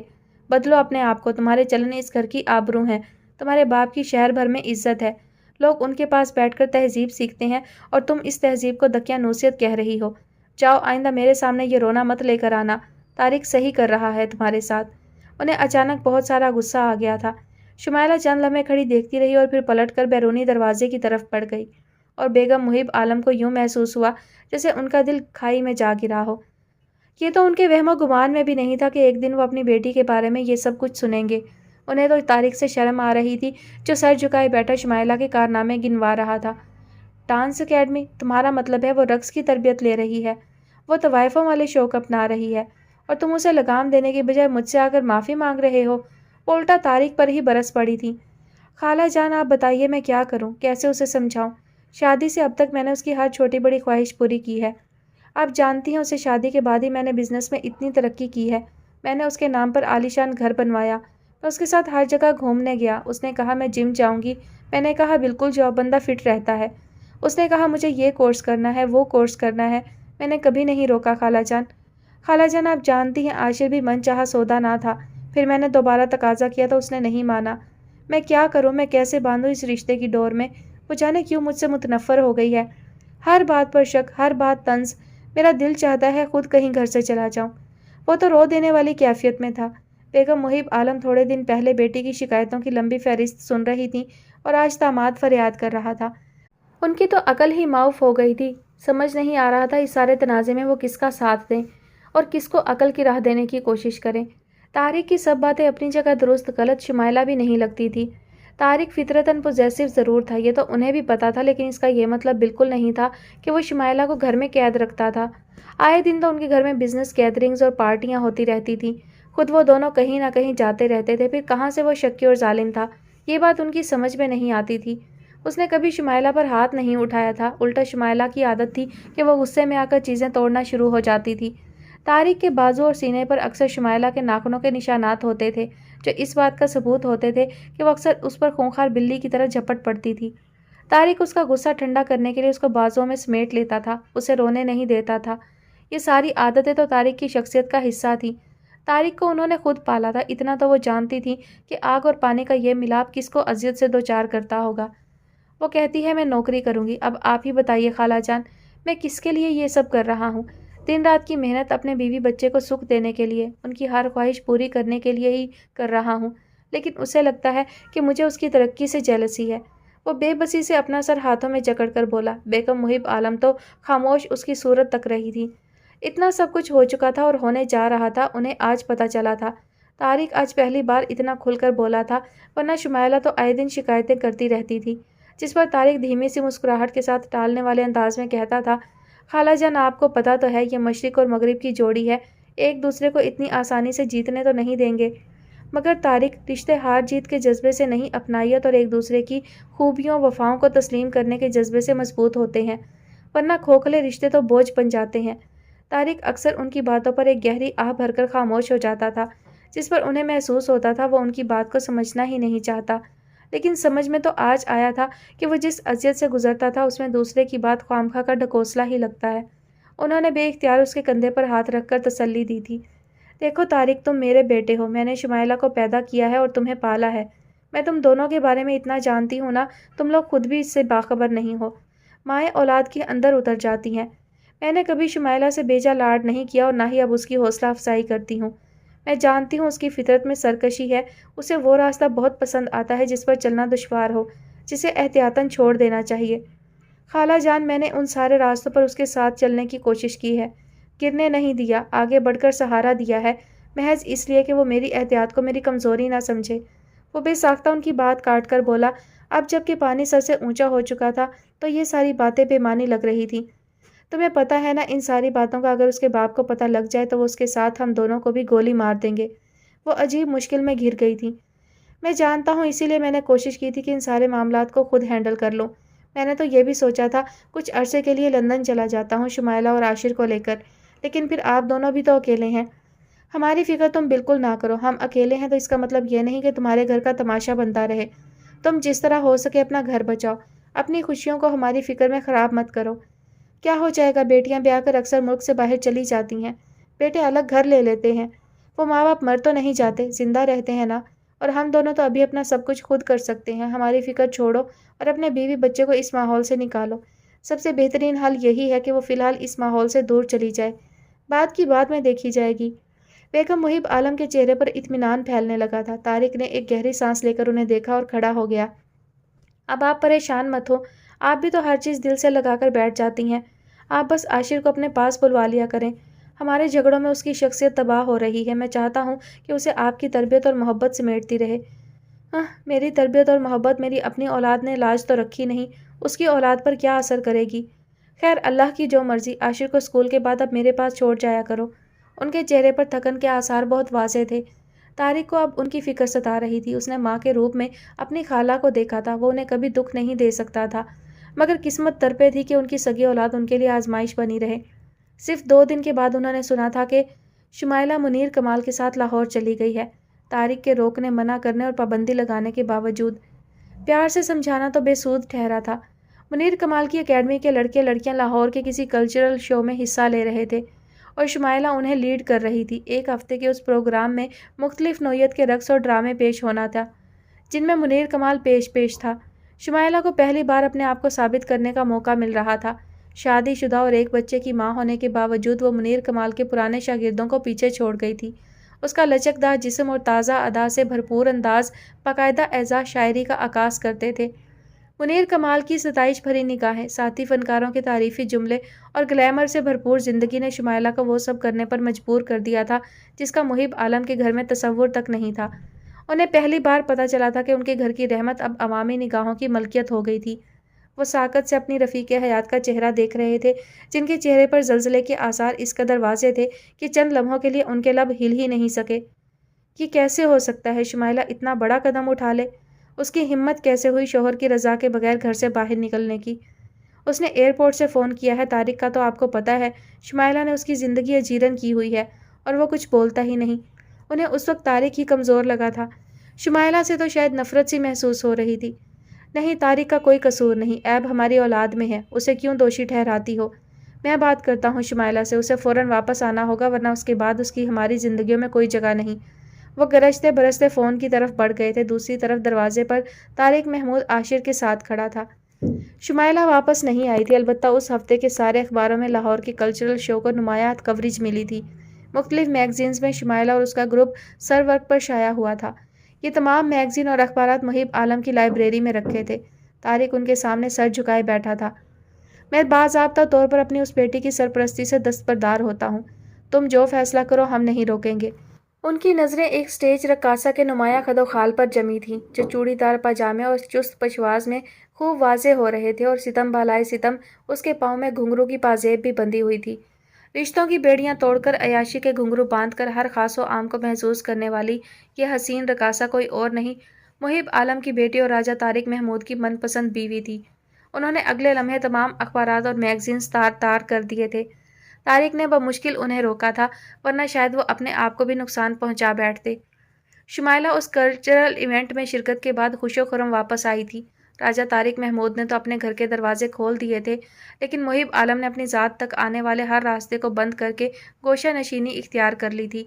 بدلو اپنے آپ کو، تمہارے چلن اس گھر کی آبرو ہیں، تمہارے باپ کی شہر بھر میں عزت ہے، لوگ ان کے پاس بیٹھ کر تہذیب سیکھتے ہیں اور تم اس تہذیب کو دقیانوسیت کہہ رہی ہو۔ جاؤ، آئندہ میرے سامنے یہ رونا مت لے کر آنا، طارق صحیح کر رہا ہے تمہارے ساتھ۔ انہیں اچانک بہت سارا غصہ آ گیا تھا۔ شمائلہ چند لمحے کھڑی دیکھتی رہی اور پھر پلٹ کر بیرونی دروازے کی طرف بڑھ گئی، اور بیگم محب عالم کو یوں محسوس ہوا جیسے ان کا دل کھائی میں جا گرا ہو۔ یہ تو ان کے وہم و گمان میں بھی نہیں تھا کہ ایک دن وہ اپنی بیٹی کے بارے میں یہ سب کچھ سنیں گے۔ انہیں تو طارق سے شرم آ رہی تھی، جو سر جھکائے بیٹھا شمائلہ کے کارنامے گنوا رہا تھا۔ Dance academy? تمہارا مطلب ہے وہ رقص کی تربیت لے رہی ہے، وہ طوائفوں والے شوق اپنا رہی ہے، اور تم اسے لگام دینے کی بجائے مجھ سے آ کر معافی مانگ رہے ہو؟ وہ الٹا طارق پر ہی برس پڑی تھی۔ خالہ جان آپ بتائیے میں کیا کروں، کیسے اسے سمجھاؤں؟ شادی سے اب تک میں نے اس کی ہر چھوٹی بڑی خواہش پوری کی ہے۔ آپ جانتی ہیں اسے شادی کے بعد ہی میں نے بزنس میں اتنی ترقی کی ہے، میں نے اس کے نام پر عالیشان گھر بنوایا، میں اس کے ساتھ ہر جگہ گھومنے گیا، اس نے کہا میں جم جاؤں گی، میں نے کہا بالکل جاؤ، بندہ فٹ رہتا ہے، اس نے کہا مجھے یہ کورس کرنا ہے، وہ کورس کرنا ہے، میں نے کبھی نہیں روکا خالہ جان۔ خالہ جان آپ جانتی ہیں عاشر بھی من چاہا سودا نہ تھا، پھر میں نے دوبارہ تقاضا کیا تو اس نے نہیں مانا۔ میں کیا کروں، میں کیسے باندھوں اس رشتے کی ڈور میں؟ وہ جانے کیوں مجھ سے متنفر ہو گئی ہے، ہر بات پر شک، ہر بات طنز، میرا دل چاہتا ہے خود کہیں گھر سے چلا جاؤں۔ وہ تو رو دینے والی کیفیت میں تھا۔ بیگم محب عالم تھوڑے دن پہلے بیٹی کی شکایتوں کی لمبی فہرست سن رہی تھیں اور آج داماد فریاد کر رہا تھا۔ ان کی تو عقل ہی معاف ہو گئی تھی، سمجھ نہیں آ رہا تھا اس سارے تنازع میں وہ کس کا ساتھ دیں اور کس کو عقل کی راہ دینے کی کوشش کریں۔ طارق کی سب باتیں اپنی جگہ درست غلط شمائلہ بھی نہیں لگتی تھی۔ طارق فطرتاً پوزیسو ضرور تھا، یہ تو انہیں بھی پتا تھا، لیکن اس کا یہ مطلب بالکل نہیں تھا کہ وہ شمائلہ کو گھر میں قید رکھتا تھا۔ آئے دن تو ان کے گھر میں بزنس گیدرنگز اور پارٹیاں ہوتی رہتی تھیں، خود وہ دونوں کہیں نہ کہیں جاتے رہتے تھے، پھر کہاں سے وہ شکی اور ظالم تھا، یہ بات ان کی سمجھ میں نہیں آتی تھی۔ اس نے کبھی شمائلہ پر ہاتھ نہیں اٹھایا تھا، الٹا شمائلہ کی عادت تھی کہ وہ غصے میں آ کر چیزیں توڑنا شروع ہو جاتی تھی۔ طارق کے بازو اور سینے پر اکثر شمائلہ کے ناخنوں کے نشانات ہوتے تھے، جو اس بات کا ثبوت ہوتے تھے کہ وہ اکثر اس پر خونخوار بلی کی طرح جھپٹ پڑتی تھی۔ طارق اس کا غصہ ٹھنڈا کرنے کے لیے اس کو بازوؤں میں سمیٹ لیتا تھا، اسے رونے نہیں دیتا تھا۔ یہ ساری عادتیں تو طارق کی شخصیت کا حصہ تھیں۔ طارق کو انہوں نے خود پالا تھا، اتنا تو وہ جانتی تھی کہ آگ اور پانی کا یہ ملاپ کس کو اذیت سے دوچار کرتا ہوگا۔ وہ کہتی ہے میں نوکری کروں گی، اب آپ ہی بتائیے خالہ جان، میں کس کے لیے یہ سب کر رہا ہوں؟ دن رات کی محنت اپنے بیوی بچے کو سکھ دینے کے لیے، ان کی ہر خواہش پوری کرنے کے لیے ہی کر رہا ہوں، لیکن اسے لگتا ہے کہ مجھے اس کی ترقی سے جیلسی ہے۔ وہ بے بسی سے اپنا سر ہاتھوں میں جکڑ کر بولا۔ بیگم محب عالم تو خاموش اس کی صورت تک رہی تھی۔ اتنا سب کچھ ہو چکا تھا اور ہونے جا رہا تھا، انہیں آج پتہ چلا تھا۔ طارق آج پہلی بار اتنا کھل کر بولا تھا، ورنہ شمائلہ تو آئے دن شکایتیں کرتی رہتی تھی، جس پر طارق دھیمی سی مسکراہٹ کے ساتھ ٹالنے والے انداز میں کہتا تھا، خالہ جان آپ کو پتہ تو ہے یہ مشرق اور مغرب کی جوڑی ہے، ایک دوسرے کو اتنی آسانی سے جیتنے تو نہیں دیں گے۔ مگر طارق رشتے ہار جیت کے جذبے سے نہیں، اپنائیت اور ایک دوسرے کی خوبیوں وفاؤں کو تسلیم کرنے کے جذبے سے مضبوط ہوتے ہیں، ورنہ کھوکھلے رشتے تو بوجھ بن جاتے ہیں۔ طارق اکثر ان کی باتوں پر ایک گہری آہ بھر کر خاموش ہو جاتا تھا، جس پر انہیں محسوس ہوتا تھا وہ ان کی بات کو سمجھنا ہی نہیں چاہتا، لیکن سمجھ میں تو آج آیا تھا کہ وہ جس اذیت سے گزرتا تھا اس میں دوسرے کی بات خوامخواہ کا ڈھکوسلا ہی لگتا ہے۔ انہوں نے بے اختیار اس کے کندھے پر ہاتھ رکھ کر تسلی دی تھی، دیکھو طارق تم میرے بیٹے ہو، میں نے شمائلہ کو پیدا کیا ہے اور تمہیں پالا ہے، میں تم دونوں کے بارے میں اتنا جانتی ہوں نا، تم لوگ خود بھی اس سے باخبر نہیں ہو۔ مائیں اولاد کے اندر اتر جاتی ہیں، میں نے کبھی شمائلہ سے بیجا لاڈ نہیں کیا اور نہ ہی اب اس کی حوصلہ افزائی کرتی ہوں۔ میں جانتی ہوں اس کی فطرت میں سرکشی ہے، اسے وہ راستہ بہت پسند آتا ہے جس پر چلنا دشوار ہو، جسے احتیاطاً چھوڑ دینا چاہیے۔ خالہ جان میں نے ان سارے راستوں پر اس کے ساتھ چلنے کی کوشش کی ہے، گرنے نہیں دیا، آگے بڑھ کر سہارا دیا ہے، محض اس لیے کہ وہ میری احتیاط کو میری کمزوری نہ سمجھے۔ وہ بے ساختہ ان کی بات کاٹ کر بولا، اب جب کہ پانی سر سے اونچا ہو چکا تھا تو یہ ساری باتیں بے معنی لگ رہی تھیں۔ تمہیں پتہ ہے نا ان ساری باتوں کا اگر اس کے باپ کو پتہ لگ جائے تو وہ اس کے ساتھ ہم دونوں کو بھی گولی مار دیں گے۔ وہ عجیب مشکل میں گھر گئی تھی۔ میں جانتا ہوں، اسی لیے میں نے کوشش کی تھی کہ ان سارے معاملات کو خود ہینڈل کر لوں۔ میں نے تو یہ بھی سوچا تھا کچھ عرصے کے لیے لندن چلا جاتا ہوں شمائلہ اور عاشر کو لے کر، لیکن پھر آپ دونوں بھی تو اکیلے ہیں۔ ہماری فکر تم بالکل نہ کرو، ہم اکیلے ہیں تو اس کا مطلب یہ نہیں کہ تمہارے گھر کا تماشا بنتا رہے۔ تم جس طرح ہو سکے اپنا گھر بچاؤ، اپنی خوشیوں کو ہماری فکر میں خراب مت کرو۔ کیا ہو جائے گا، بیٹیاں بیاہ کر اکثر ملک سے باہر چلی جاتی ہیں، بیٹے الگ گھر لے لیتے ہیں، وہ ماں باپ مر تو نہیں جاتے، زندہ رہتے ہیں نا، اور ہم دونوں تو ابھی اپنا سب کچھ خود کر سکتے ہیں۔ ہماری فکر چھوڑو اور اپنے بیوی بچے کو اس ماحول سے نکالو۔ سب سے بہترین حل یہی ہے کہ وہ فی الحال اس ماحول سے دور چلی جائے، بات کی بات میں دیکھی جائے گی۔ بیگم محب عالم کے چہرے پر اطمینان پھیلنے لگا تھا۔ طارق نے ایک گہری سانس لے کر انہیں دیکھا اور کھڑا ہو گیا۔ اب آپ پریشان مت ہو، آپ بھی تو ہر چیز دل سے لگا کر بیٹھ جاتی ہیں، آپ بس عاشر کو اپنے پاس بلوا لیا کریں۔ ہمارے جھگڑوں میں اس کی شخصیت تباہ ہو رہی ہے، میں چاہتا ہوں کہ اسے آپ کی تربیت اور محبت سمیٹتی رہے۔ میری تربیت اور محبت میری اپنی اولاد نے لاج تو رکھی نہیں، اس کی اولاد پر کیا اثر کرے گی؟ خیر اللہ کی جو مرضی، عاشر کو اسکول کے بعد اب میرے پاس چھوڑ جایا کرو۔ ان کے چہرے پر تھکن کے آثار بہت واضح تھے۔ طارق کو اب ان کی فکر ستا رہی تھی، اس نے ماں کے روپ میں اپنی خالہ کو دیکھا تھا، وہ انہیں کبھی دکھ نہیں دے سکتا تھا، مگر قسمت ترپے تھی کہ ان کی سگی اولاد ان کے لیے آزمائش بنی رہے۔ صرف 2 دن کے بعد انہوں نے سنا تھا کہ شمائلہ منیر کمال کے ساتھ لاہور چلی گئی ہے۔ طارق کے روکنے، منع کرنے اور پابندی لگانے کے باوجود پیار سے سمجھانا تو بے سود ٹھہرا تھا۔ منیر کمال کی اکیڈمی کے لڑکے لڑکیاں لاہور کے کسی کلچرل شو میں حصہ لے رہے تھے اور شمائلہ انہیں لیڈ کر رہی تھی۔ 1 ہفتے کے اس پروگرام میں مختلف نوعیت کے رقص اور ڈرامے پیش ہونا تھا، جن میں منیر کمال پیش تھا۔ شمائلہ کو پہلی بار اپنے آپ کو ثابت کرنے کا موقع مل رہا تھا۔ شادی شدہ اور ایک بچے کی ماں ہونے کے باوجود وہ منیر کمال کے پرانے شاگردوں کو پیچھے چھوڑ گئی تھی۔ اس کا لچکدار جسم اور تازہ ادا سے بھرپور انداز باقاعدہ اعزاز شاعری کا عکاس کرتے تھے۔ منیر کمال کی ستائش بھری نگاہیں، ساتھی فنکاروں کے تعریفی جملے اور گلیمر سے بھرپور زندگی نے شمائلہ کو وہ سب کرنے پر مجبور کر دیا تھا جس کا محب عالم کے گھر میں تصور تک نہیں تھا۔ انہیں پہلی بار پتہ چلا تھا کہ ان کے گھر کی رحمت اب عوامی نگاہوں کی ملکیت ہو گئی تھی۔ وہ ساکت سے اپنی رفیق حیات کا چہرہ دیکھ رہے تھے، جن کے چہرے پر زلزلے کے آثار اس قدر واضح تھے کہ چند لمحوں کے لیے ان کے لب ہل ہی نہیں سکے۔ یہ کیسے ہو سکتا ہے شمائلہ اتنا بڑا قدم اٹھا لے؟ اس کی ہمت کیسے ہوئی شوہر کی رضا کے بغیر گھر سے باہر نکلنے کی؟ اس نے ایئرپورٹ سے فون کیا ہے، طارق کا تو آپ کو پتہ ہے، شمائلہ نے اس کی زندگی اجیرن کی ہوئی ہے اور وہ کچھ بولتا ہی نہیں۔ انہیں اس وقت طارق ہی کمزور لگا تھا، شمائلہ سے تو شاید نفرت سی محسوس ہو رہی تھی۔ نہیں، طارق کا کوئی قصور نہیں، عیب ہماری اولاد میں ہے، اسے کیوں دوشی ٹھہراتی ہو؟ میں بات کرتا ہوں شمائلہ سے، اسے فوراً واپس آنا ہوگا ورنہ اس کے بعد اس کی ہماری زندگیوں میں کوئی جگہ نہیں۔ وہ گرجتے برستے فون کی طرف بڑھ گئے تھے۔ دوسری طرف دروازے پر طارق محمود عاشر کے ساتھ کھڑا تھا۔ شمائلہ واپس نہیں آئی تھی، البتہ اس ہفتے کے سارے اخباروں میں لاہور کے کلچرل شو کو نمایاں کوریج ملی تھی۔ مختلف میگزینز میں شمائلہ اور اس کا گروپ سر ورق پر شائع ہوا تھا۔ یہ تمام میگزین اور اخبارات محب عالم کی لائبریری میں رکھے تھے۔ طارق ان کے سامنے سر جھکائے بیٹھا تھا۔ میں باضابطہ طور پر اپنی اس بیٹی کی سرپرستی سے دستبردار ہوتا ہوں۔ تم جو فیصلہ کرو ہم نہیں روکیں گے۔ ان کی نظریں ایک سٹیج رقاصہ کے نمایاں قد و خال پر جمی تھیں، جو چوڑی دار پاجامے اور چست پشواز میں خوب واضح ہو رہے تھے، اور ستم بالائے ستم اس کے پاؤں میں گھنگرو کی پازیب بھی بندھی ہوئی تھی۔ رشتوں کی بیڑیاں توڑ کر، عیاشی کے گھنگرو باندھ کر ہر خاص و عام کو محظوظ کرنے والی یہ حسین رقاصہ کوئی اور نہیں، محب عالم کی بیٹی اور راجہ طارق محمود کی من پسند بیوی تھی۔ انہوں نے اگلے لمحے تمام اخبارات اور میگزینز تار تار کر دیے تھے۔ طارق نے بمشکل انہیں روکا تھا، ورنہ شاید وہ اپنے آپ کو بھی نقصان پہنچا بیٹھتے۔ شمائلہ اس کلچرل ایونٹ میں شرکت کے بعد خوش و خرم واپس آئی تھی۔ راجہ طارق محمود نے تو اپنے گھر کے دروازے کھول دیے تھے، لیکن محب عالم نے اپنی ذات تک آنے والے ہر راستے کو بند کر کے گوشہ نشینی اختیار کر لی تھی۔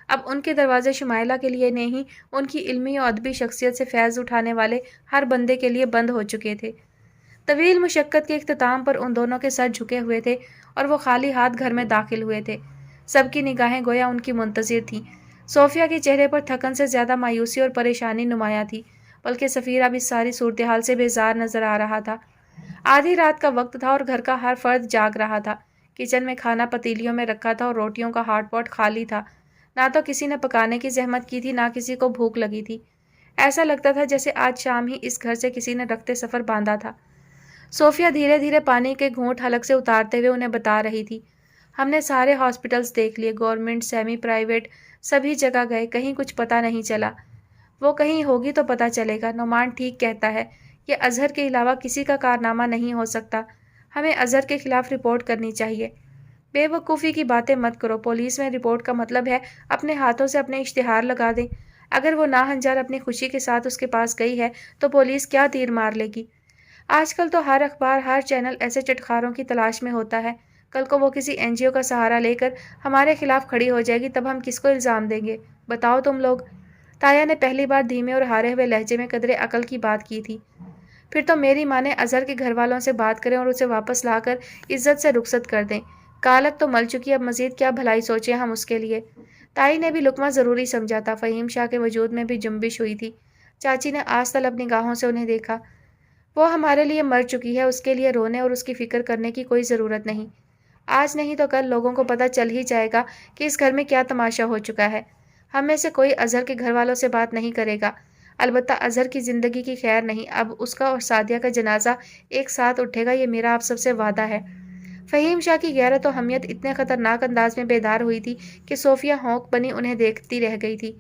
اب ان کے دروازے شمائلہ کے لیے نہیں، ان کی علمی و ادبی شخصیت سے فیض اٹھانے والے ہر بندے کے لیے بند ہو چکے تھے۔ طویل مشقت کے اختتام پر ان دونوں کے سر جھکے ہوئے تھے اور وہ خالی ہاتھ گھر میں داخل ہوئے تھے۔ سب کی نگاہیں گویا ان کی منتظر تھیں۔ صوفیہ کے چہرے پر تھکن سے زیادہ مایوسی اور پریشانی نمایاں تھی، بلکہ سفیر اب اس ساری صورتحال سے بیزار نظر آ رہا تھا۔ آدھی رات کا وقت تھا اور گھر کا ہر فرد جاگ رہا تھا۔ کچن میں کھانا پتیلیوں میں رکھا تھا اور روٹیوں کا ہاٹ پاٹ خالی تھا۔ نہ تو کسی نے پکانے کی زحمت کی تھی، نہ کسی کو بھوک لگی تھی۔ ایسا لگتا تھا جیسے آج شام ہی اس گھر سے کسی نے رخت سفر باندھا تھا۔ صوفیہ دھیرے دھیرے پانی کے گھونٹ حلق سے اتارتے ہوئے انہیں بتا رہی تھی، ہم نے سارے ہاسپٹلز دیکھ لیے، گورنمنٹ، سیمی پرائیویٹ، سبھی جگہ گئے، کہیں کچھ پتہ نہیں چلا۔ وہ کہیں ہوگی تو پتہ چلے گا۔ نعمان ٹھیک کہتا ہے، یہ اظہر کے علاوہ کسی کا کارنامہ نہیں ہو سکتا۔ ہمیں اظہر کے خلاف رپورٹ کرنی چاہیے۔ بے وقوفی کی باتیں مت کرو۔ پولیس میں رپورٹ کا مطلب ہے اپنے ہاتھوں سے اپنے اشتہار لگا دیں۔ اگر وہ ناہنجار اپنی خوشی کے ساتھ اس کے پاس گئی ہے تو پولیس کیا تیر مار لے گی؟ آج کل تو ہر اخبار، ہر چینل ایسے چٹخاروں کی تلاش میں ہوتا ہے۔ کل کو وہ کسی این جی او کا سہارا لے کر ہمارے خلاف کھڑی ہو جائے گی، تب ہم کس کو الزام دیں گے؟ بتاؤ تم لوگ۔ تایا نے پہلی بار دھیمے اور ہارے ہوئے لہجے میں قدرے عقل کی بات کی تھی۔ پھر تو میری ماں نے اظہر کے گھر والوں سے بات کریں اور اسے واپس لا کر عزت سے رخصت کر دیں۔ کالک تو مل چکی، اب مزید کیا بھلائی سوچیں ہم اس کے لیے۔ تائی نے بھی لقمہ ضروری سمجھا تھا۔ فہیم شاہ کے وجود میں بھی جنبش ہوئی تھی۔ چاچی نے آس طلب نگاہوں سے انہیں دیکھا۔ وہ ہمارے لیے مر چکی ہے، اس کے لیے رونے اور اس کی فکر کرنے کی کوئی ضرورت نہیں۔ آج نہیں تو کل لوگوں کو پتہ چل ہی جائے گا کہ اس گھر میں کیا تماشا ہو چکا ہے۔ ہم میں سے کوئی اظہر کے گھر والوں سے بات نہیں کرے گا۔ البتہ اظہر کی زندگی کی خیر نہیں، اب اس کا اور سعدیہ کا جنازہ ایک ساتھ اٹھے گا، یہ میرا آپ سب سے وعدہ ہے۔ فہیم شاہ کی غیرت و حمیت اتنے خطرناک انداز میں بیدار ہوئی تھی کہ صوفیہ ہونک بنی انہیں دیکھتی رہ گئی تھی۔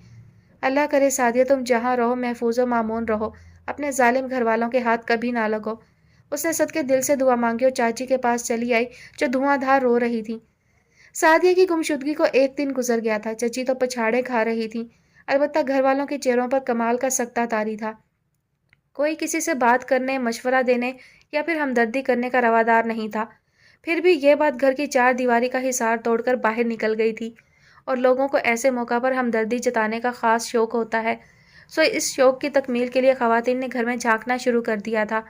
اللہ کرے سعدیہ تم جہاں رہو محفوظ و مامون رہو، اپنے ظالم گھر والوں کے ہاتھ کبھی نہ لگو۔ اس نے صدقے دل سے دعا مانگی اور چاچی کے پاس چلی آئی جو دھواں دھار رو رہی تھی۔ سعدیہ کی گمشدگی کو ایک دن گزر گیا تھا۔ چچی تو پچھاڑے کھا رہی تھی، البتہ گھر والوں کے چہروں پر کمال کا سکتہ طاری تھا۔ کوئی کسی سے بات کرنے، مشورہ دینے یا پھر ہمدردی کرنے کا روادار نہیں تھا۔ پھر بھی یہ بات گھر کی چار دیواری کا حصار توڑ کر باہر نکل گئی تھی، اور لوگوں کو ایسے موقع پر ہمدردی جتانے کا خاص شوق ہوتا ہے۔ سو اس شوق کی تکمیل کے لیے خواتین نے گھر میں جھانکنا شروع کر دیا تھا،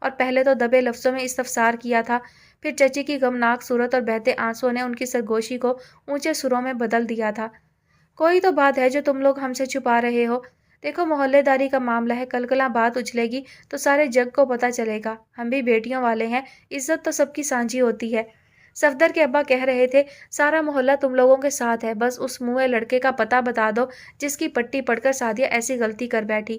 اور پہلے تو دبے لفظوں میں استفسار کیا تھا، پھر چچی کی غمناک صورت اور بہتے آنسوں نے ان کی سرگوشی کو اونچے سروں میں بدل دیا تھا۔ کوئی تو بات ہے جو تم لوگ ہم سے چھپا رہے ہو۔ دیکھو محلے داری کا معاملہ ہے، کل کلاں بات اچھلے گی تو سارے جگ کو پتہ چلے گا۔ ہم بھی بیٹیوں والے ہیں، عزت تو سب کی سانجھی ہوتی ہے۔ صفدر کے ابا کہہ رہے تھے سارا محلہ تم لوگوں کے ساتھ ہے، بس اس منوے لڑکے کا پتہ بتا دو جس کی پٹی پڑھ کر سعدیہ ایسی غلطی کر بیٹھی۔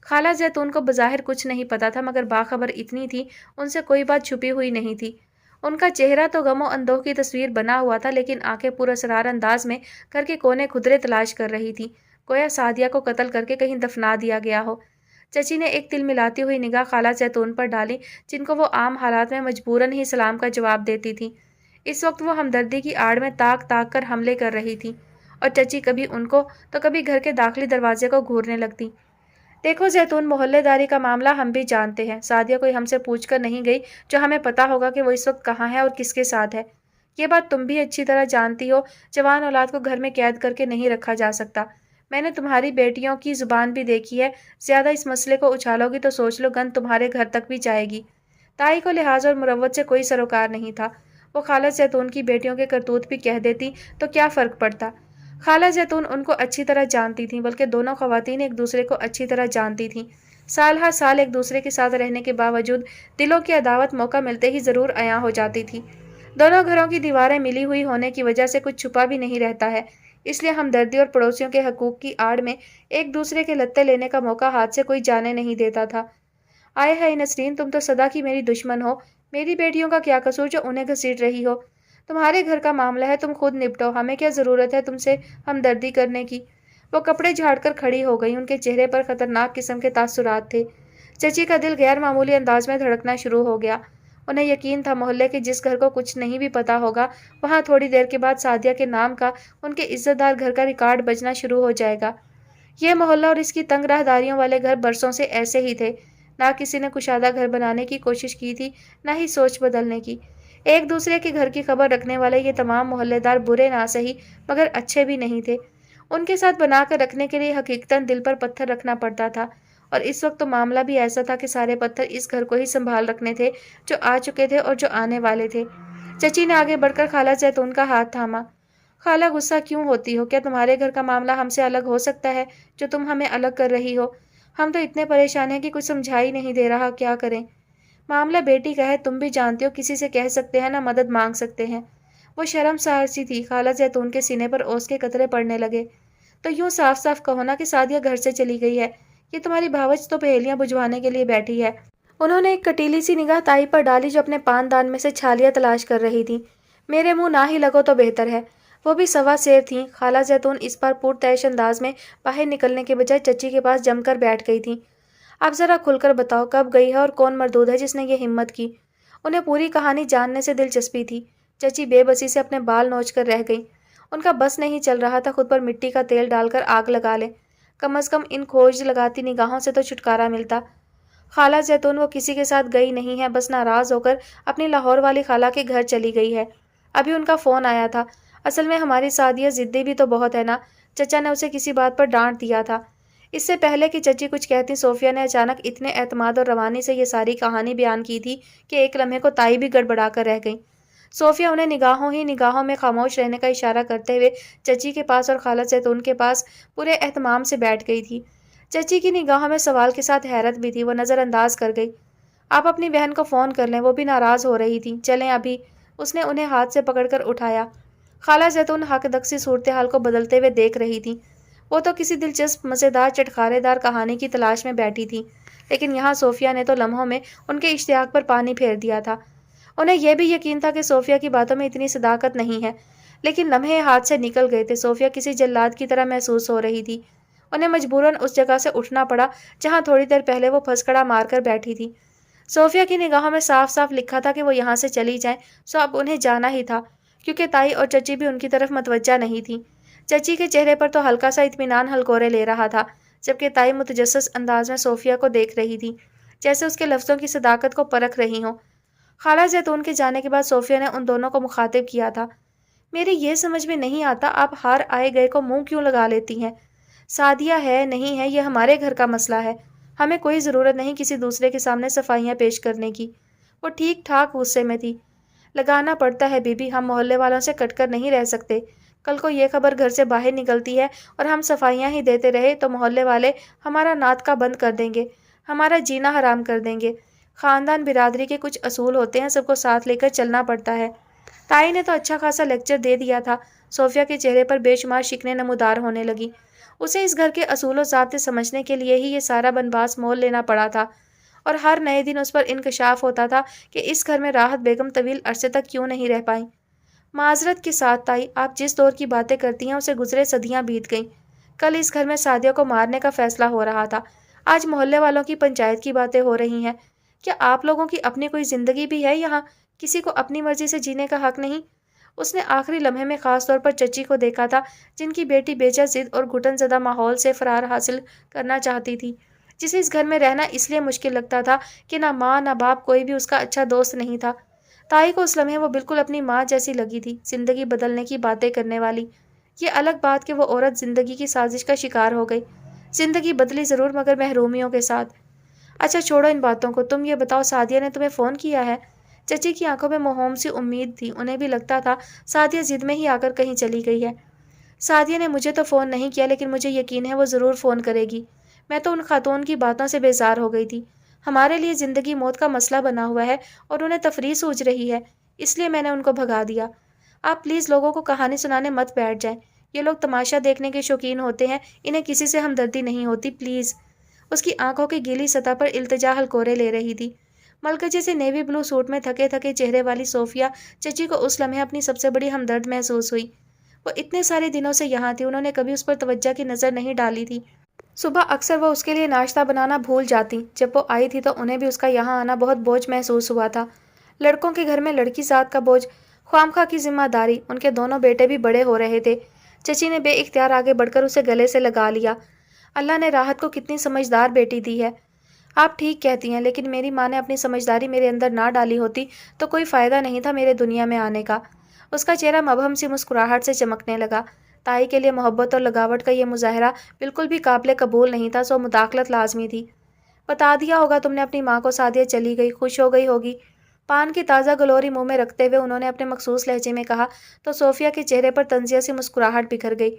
خالہ زیتون کو بظاہر کچھ نہیں پتا تھا، مگر باخبر اتنی تھی ان سے کوئی بات چھپی ہوئی نہیں تھی۔ ان کا چہرہ تو غم و اندوہ کی تصویر بنا ہوا تھا، لیکن آنکھیں پراسرار انداز میں گھر کے کونے کھدرے تلاش کر رہی تھیں، گویا سعدیہ کو قتل کر کے کہیں دفنا دیا گیا ہو۔ چچی نے ایک تل ملاتی ہوئی نگاہ خالہ زیتون پر ڈالی، جن کو وہ عام حالات میں مجبوراً ہی سلام کا جواب دیتی تھیں۔ اس وقت وہ ہمدردی کی آڑ میں تاک تاک کر حملے کر رہی تھیں، اور چچی کبھی ان کو تو کبھی گھر کے داخلی دروازے کو گھورنے لگتی۔ دیکھو زیتون، محلے داری کا معاملہ ہم بھی جانتے ہیں، سعدیہ کوئی ہم سے پوچھ کر نہیں گئی جو ہمیں پتا ہوگا کہ وہ اس وقت کہاں ہے اور کس کے ساتھ ہے۔ یہ بات تم بھی اچھی طرح جانتی ہو، جوان اولاد کو گھر میں قید کر کے نہیں رکھا جا سکتا۔ میں نے تمہاری بیٹیوں کی زبان بھی دیکھی ہے، زیادہ اس مسئلے کو اچھالو گی تو سوچ لو گند تمہارے گھر تک بھی جائے گی۔ تائی کو لحاظ اور مروت سے کوئی سروکار نہیں تھا، وہ خالہ زیتون کی بیٹیوں کے کرتوت بھی کہہ دیتی تو کیا فرق پڑتا۔ خالہ زیتون ان کو اچھی طرح جانتی تھیں، بلکہ دونوں خواتین ایک دوسرے کو اچھی طرح جانتی تھیں۔ سال ہر سال ایک دوسرے کے ساتھ رہنے کے باوجود دلوں کی عداوت موقع ملتے ہی ضرور عیاں ہو جاتی تھی۔ دونوں گھروں کی دیواریں ملی ہوئی ہونے کی وجہ سے کچھ چھپا بھی نہیں رہتا ہے، اس لیے ہمدردی اور پڑوسیوں کے حقوق کی آڑ میں ایک دوسرے کے لتے لینے کا موقع ہاتھ سے کوئی جانے نہیں دیتا تھا۔ آئے ہائے نسرین، تم تو سدا کی میری دشمن ہو، میری بیٹیوں کا کیا قصور جو انہیں گھسیٹ رہی ہو؟ تمہارے گھر کا معاملہ ہے، تم خود نپٹو، ہمیں کیا ضرورت ہے تم سے ہمدردی کرنے کی؟ وہ کپڑے جھاڑ کر کھڑی ہو گئی، ان کے چہرے پر خطرناک قسم کے تاثرات تھے۔ چچی کا دل غیر معمولی انداز میں دھڑکنا شروع ہو گیا۔ انہیں یقین تھا محلے کے جس گھر کو کچھ نہیں بھی پتا ہوگا، وہاں تھوڑی دیر کے بعد سعدیہ کے نام کا ان کے عزت دار گھر کا ریکارڈ بجنا شروع ہو جائے گا۔ یہ محلہ اور اس کی تنگ راہداریوں والے گھر برسوں سے ایسے ہی تھے، نہ کسی نے کشادہ گھر بنانے کی کوشش کی تھی، نہ ہی سوچ بدلنے کی۔ ایک دوسرے کے گھر کی خبر رکھنے والے یہ تمام محلے دار برے نہ سہی مگر اچھے بھی نہیں تھے۔ ان کے ساتھ بنا کر رکھنے کے لیے حقیقتاً دل پر پتھر رکھنا پڑتا تھا، اور اس وقت تو معاملہ بھی ایسا تھا کہ سارے پتھر اس گھر کو ہی سنبھال رکھنے تھے، جو آ چکے تھے اور جو آنے والے تھے۔ چچی نے آگے بڑھ کر خالہ زیتون کا ہاتھ تھاما۔ خالہ غصہ کیوں ہوتی ہو؟ کیا تمہارے گھر کا معاملہ ہم سے الگ ہو سکتا ہے جو تم ہمیں الگ کر رہی ہو؟ ہم تو اتنے پریشان ہیں کہ کچھ سمجھا ہی نہیں دے رہا، کیا کریں؟ معاملہ بیٹی کا ہے، تم بھی جانتے ہو، کسی سے کہہ سکتے ہیں نہ مدد مانگ سکتے ہیں۔ وہ شرم سار سی تھی، خالہ زیتون کے سینے پر اوس کے قطرے پڑنے لگے۔ تو یوں صاف صاف کہو نا کہ سعدیہ گھر سے چلی گئی ہے، یہ تمہاری بھاوج تو پہیلیاں بجھوانے کے لیے بیٹھی ہے۔ انہوں نے ایک کٹیلی سی نگاہ تائی پر ڈالی جو اپنے پان دان میں سے چھالیاں تلاش کر رہی تھی۔ میرے منہ نہ ہی لگو تو بہتر ہے۔ وہ بھی سوا سیر تھیں۔ خالہ زیتون اس بار پرتعیش انداز میں باہر نکلنے کے بجائے چچی کے پاس جم کر بیٹھ گئی تھیں۔ اب ذرا کھل کر بتاؤ، کب گئی ہے اور کون مردود ہے جس نے یہ ہمت کی؟ انہیں پوری کہانی جاننے سے دلچسپی تھی۔ چچی بے بسی سے اپنے بال نوچ کر رہ گئی۔ ان کا بس نہیں چل رہا تھا خود پر مٹی کا تیل ڈال کر آگ لگا لے، کم از کم ان کھوج لگاتی نگاہوں سے تو چھٹکارا ملتا۔ خالہ زیتون وہ کسی کے ساتھ گئی نہیں ہے، بس ناراض ہو کر اپنی لاہور والی خالہ کے گھر چلی گئی ہے۔ ابھی ان کا فون آیا تھا۔ اصل میں ہماری سعدیہ ضدی بھی تو بہت ہے نا، چچا نے اسے کسی بات پر ڈانٹ دیا تھا۔ اس سے پہلے کہ چچی کچھ کہتی، صوفیہ نے اچانک اتنے اعتماد اور روانی سے یہ ساری کہانی بیان کی تھی کہ ایک لمحے کو تائی بھی گڑبڑا کر رہ گئی۔ صوفیہ انہیں نگاہوں ہی نگاہوں میں خاموش رہنے کا اشارہ کرتے ہوئے چچی کے پاس اور خالہ زیتون کے پاس پورے اہتمام سے بیٹھ گئی تھی۔ چچی کی نگاہوں میں سوال کے ساتھ حیرت بھی تھی، وہ نظر انداز کر گئی۔ آپ اپنی بہن کو فون کر لیں، وہ بھی ناراض ہو رہی تھی، چلیں ابھی۔ اس نے انہیں ہاتھ سے پکڑ کر اٹھایا۔ خالہ زیتون حق دق سی صورتحال کو بدلتے ہوئے دیکھ رہی تھی۔ وہ تو کسی دلچسپ مزیدار چٹخارے دار کہانی کی تلاش میں بیٹھی تھی، لیکن یہاں صوفیہ نے تو لمحوں میں ان کے اشتیاق پر پانی پھیر دیا تھا۔ انہیں یہ بھی یقین تھا کہ صوفیہ کی باتوں میں اتنی صداقت نہیں ہے، لیکن لمحے ہاتھ سے نکل گئے تھے۔ صوفیہ کسی جلاد کی طرح محسوس ہو رہی تھی۔ انہیں مجبوراً اس جگہ سے اٹھنا پڑا جہاں تھوڑی دیر پہلے وہ پھسکڑا مار کر بیٹھی تھی۔ صوفیہ کی نگاہوں میں صاف صاف لکھا تھا کہ وہ یہاں سے چلی جائیں، سو اب انہیں جانا ہی تھا، کیونکہ تائی اور چچی بھی ان کی طرف متوجہ نہیں تھی۔ چچی کے چہرے پر تو ہلکا سا اطمینان ہلکورے لے رہا تھا، جبکہ تائی متجسس انداز میں صوفیہ کو دیکھ رہی تھی، جیسے اس کے لفظوں کی صداقت کو پرکھ رہی ہوں۔ خالہ زیتون کے جانے کے بعد صوفیہ نے ان دونوں کو مخاطب کیا تھا۔ میری یہ سمجھ میں نہیں آتا، آپ ہر آئے گئے کو منہ کیوں لگا لیتی ہیں؟ سعدیہ ہے نہیں ہے یہ ہمارے گھر کا مسئلہ ہے، ہمیں کوئی ضرورت نہیں کسی دوسرے کے سامنے صفائیاں پیش کرنے کی۔ وہ ٹھیک ٹھاک غصے میں تھی۔ لگانا پڑتا ہے بی بی، ہم محلے والوں سے کٹ کر نہیں رہ سکتے۔ کل کو یہ خبر گھر سے باہر نکلتی ہے اور ہم صفائیاں ہی دیتے رہے تو محلے والے ہمارا ناطقہ بند کر دیں گے، ہمارا جینا حرام کر دیں گے۔ خاندان برادری کے کچھ اصول ہوتے ہیں، سب کو ساتھ لے کر چلنا پڑتا ہے۔ تائی نے تو اچھا خاصا لیکچر دے دیا تھا۔ صوفیہ کے چہرے پر بے شمار شکنیں نمودار ہونے لگی۔ اسے اس گھر کے اصول و ضابطے سمجھنے کے لیے ہی یہ سارا بنباس مول لینا پڑا تھا، اور ہر نئے دن اس پر انکشاف ہوتا تھا کہ اس گھر میں راحت بیگم طویل عرصے تک کیوں نہیں رہ پائیں۔ معذرت کے ساتھ تائی، آپ جس دور کی باتیں کرتی ہیں اسے گزرے صدیاں بیت گئیں۔ کل اس گھر میں سعدیہ کو مارنے کا فیصلہ ہو رہا تھا، آج محلے والوں کی پنچایت کی باتیں ہو رہی ہیں۔ کیا آپ لوگوں کی اپنی کوئی زندگی بھی ہے یہاں؟ کسی کو اپنی مرضی سے جینے کا حق نہیں؟ اس نے آخری لمحے میں خاص طور پر چچی کو دیکھا تھا، جن کی بیٹی بے جا ضد اور گھٹن زدہ ماحول سے فرار حاصل کرنا چاہتی تھی۔ جسے اس گھر میں رہنا اس لیے مشکل لگتا تھا کہ نہ ماں نہ باپ کوئی بھی اس کا اچھا دوست نہیں تھا۔ تائی کو اس لمحے وہ بالکل اپنی ماں جیسی لگی تھی، زندگی بدلنے کی باتیں کرنے والی۔ یہ الگ بات کہ وہ عورت زندگی کی سازش کا شکار ہو گئی۔ زندگی بدلی ضرور مگر محرومیوں کے ساتھ۔ اچھا چھوڑو ان باتوں کو، تم یہ بتاؤ سعدیہ نے تمہیں فون کیا ہے؟ چچی کی آنکھوں میں موہوم سی امید تھی، انہیں بھی لگتا تھا سعدیہ ضد میں ہی آ کر کہیں چلی گئی ہے۔ سعدیہ نے مجھے تو فون نہیں کیا لیکن مجھے یقین ہے وہ ضرور فون کرے گی۔ میں تو ان خاتون کی باتوں سے بیزار ہو گئی تھی۔ ہمارے لیے زندگی موت کا مسئلہ بنا ہوا ہے اور انہیں تفریح سوچ رہی ہے، اس لیے میں نے ان کو بھگا دیا۔ آپ پلیز لوگوں کو کہانی سنانے مت بیٹھ جائیں، یہ لوگ تماشا دیکھنے کے شوقین ہوتے ہیں، انہیں کسی سے ہمدردی نہیں ہوتی، پلیز۔ اس کی آنکھوں کی گیلی سطح پر التجا ہلکورے لے رہی تھی۔ ملکہ سے نیوی بلو سوٹ میں تھکے تھکے چہرے والی صوفیہ چچی کو اس لمحے اپنی سب سے بڑی ہمدرد محسوس ہوئی۔ وہ اتنے سارے دنوں سے یہاں تھی، انہوں نے کبھی اس پر توجہ کی نظر نہیں ڈالی تھی۔ صبح اکثر وہ اس کے لیے ناشتہ بنانا بھول جاتی، جب وہ آئی تھی تو انہیں بھی اس کا یہاں آنا بہت بوجھ محسوس ہوا تھا۔ لڑکوں کے گھر میں لڑکی ذات کا بوجھ، خوامخواہ کی ذمہ داری، ان کے دونوں بیٹے بھی بڑے ہو رہے تھے۔ چچی نے بے اختیار آگے بڑھ کر اسے گلے سے لگا لیا۔ اللہ نے راحت کو کتنی سمجھدار بیٹی دی ہے۔ آپ ٹھیک کہتی ہیں، لیکن میری ماں نے اپنی سمجھداری میرے اندر نہ ڈالی ہوتی تو کوئی فائدہ نہیں تھا میرے دنیا میں آنے کا۔ اس کا چہرہ مبہم سی مسکراہٹ سے چمکنے لگا۔ تائی کے لیے محبت اور لگاوٹ کا یہ مظاہرہ بالکل بھی قابل قبول نہیں تھا، سو مداخلت لازمی تھی۔ بتا دیا ہوگا تم نے اپنی ماں کو سعدیہ چلی گئی، خوش ہو گئی ہوگی۔ پان کی تازہ گلوری منہ میں رکھتے ہوئے انہوں نے اپنے مخصوص لہجے میں کہا تو صوفیہ کے چہرے پر طنزیہ سی مسکراہٹ بکھر گئی۔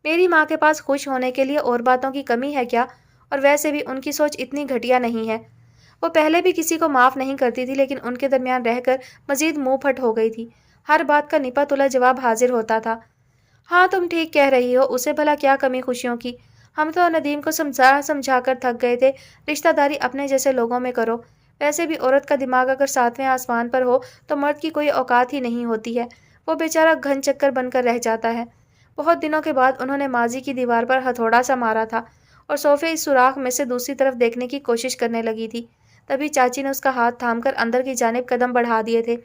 میری ماں کے پاس خوش ہونے کے لیے اور باتوں کی کمی ہے کیا؟ اور ویسے بھی ان کی سوچ اتنی گھٹیا نہیں ہے۔ وہ پہلے بھی کسی کو معاف نہیں کرتی تھی لیکن ان کے درمیان رہ کر مزید منہ پھٹ ہو گئی تھی۔ ہر بات کا نپا تلا جواب حاضر ہوتا تھا۔ ہاں تم ٹھیک کہہ رہی ہو، اسے بھلا کیا کمی خوشیوں کی؟ ہم تو ندیم کو سمجھا کر تھک گئے تھے، رشتہ داری اپنے جیسے لوگوں میں کرو۔ ویسے بھی عورت کا دماغ اگر ساتویں آسمان پر ہو تو مرد کی کوئی اوقات ہی نہیں ہوتی ہے، وہ بیچارہ گھن چکر بن کر رہ جاتا ہے۔ بہت دنوں کے بعد انہوں نے ماضی کی دیوار پر ہتھوڑا سا مارا تھا اور صوفیہ اس سوراخ میں سے دوسری طرف دیکھنے کی کوشش کرنے لگی تھی، تبھی چاچی نے اس کا ہاتھ تھام کر اندر کی جانب قدم بڑھا دیے تھے۔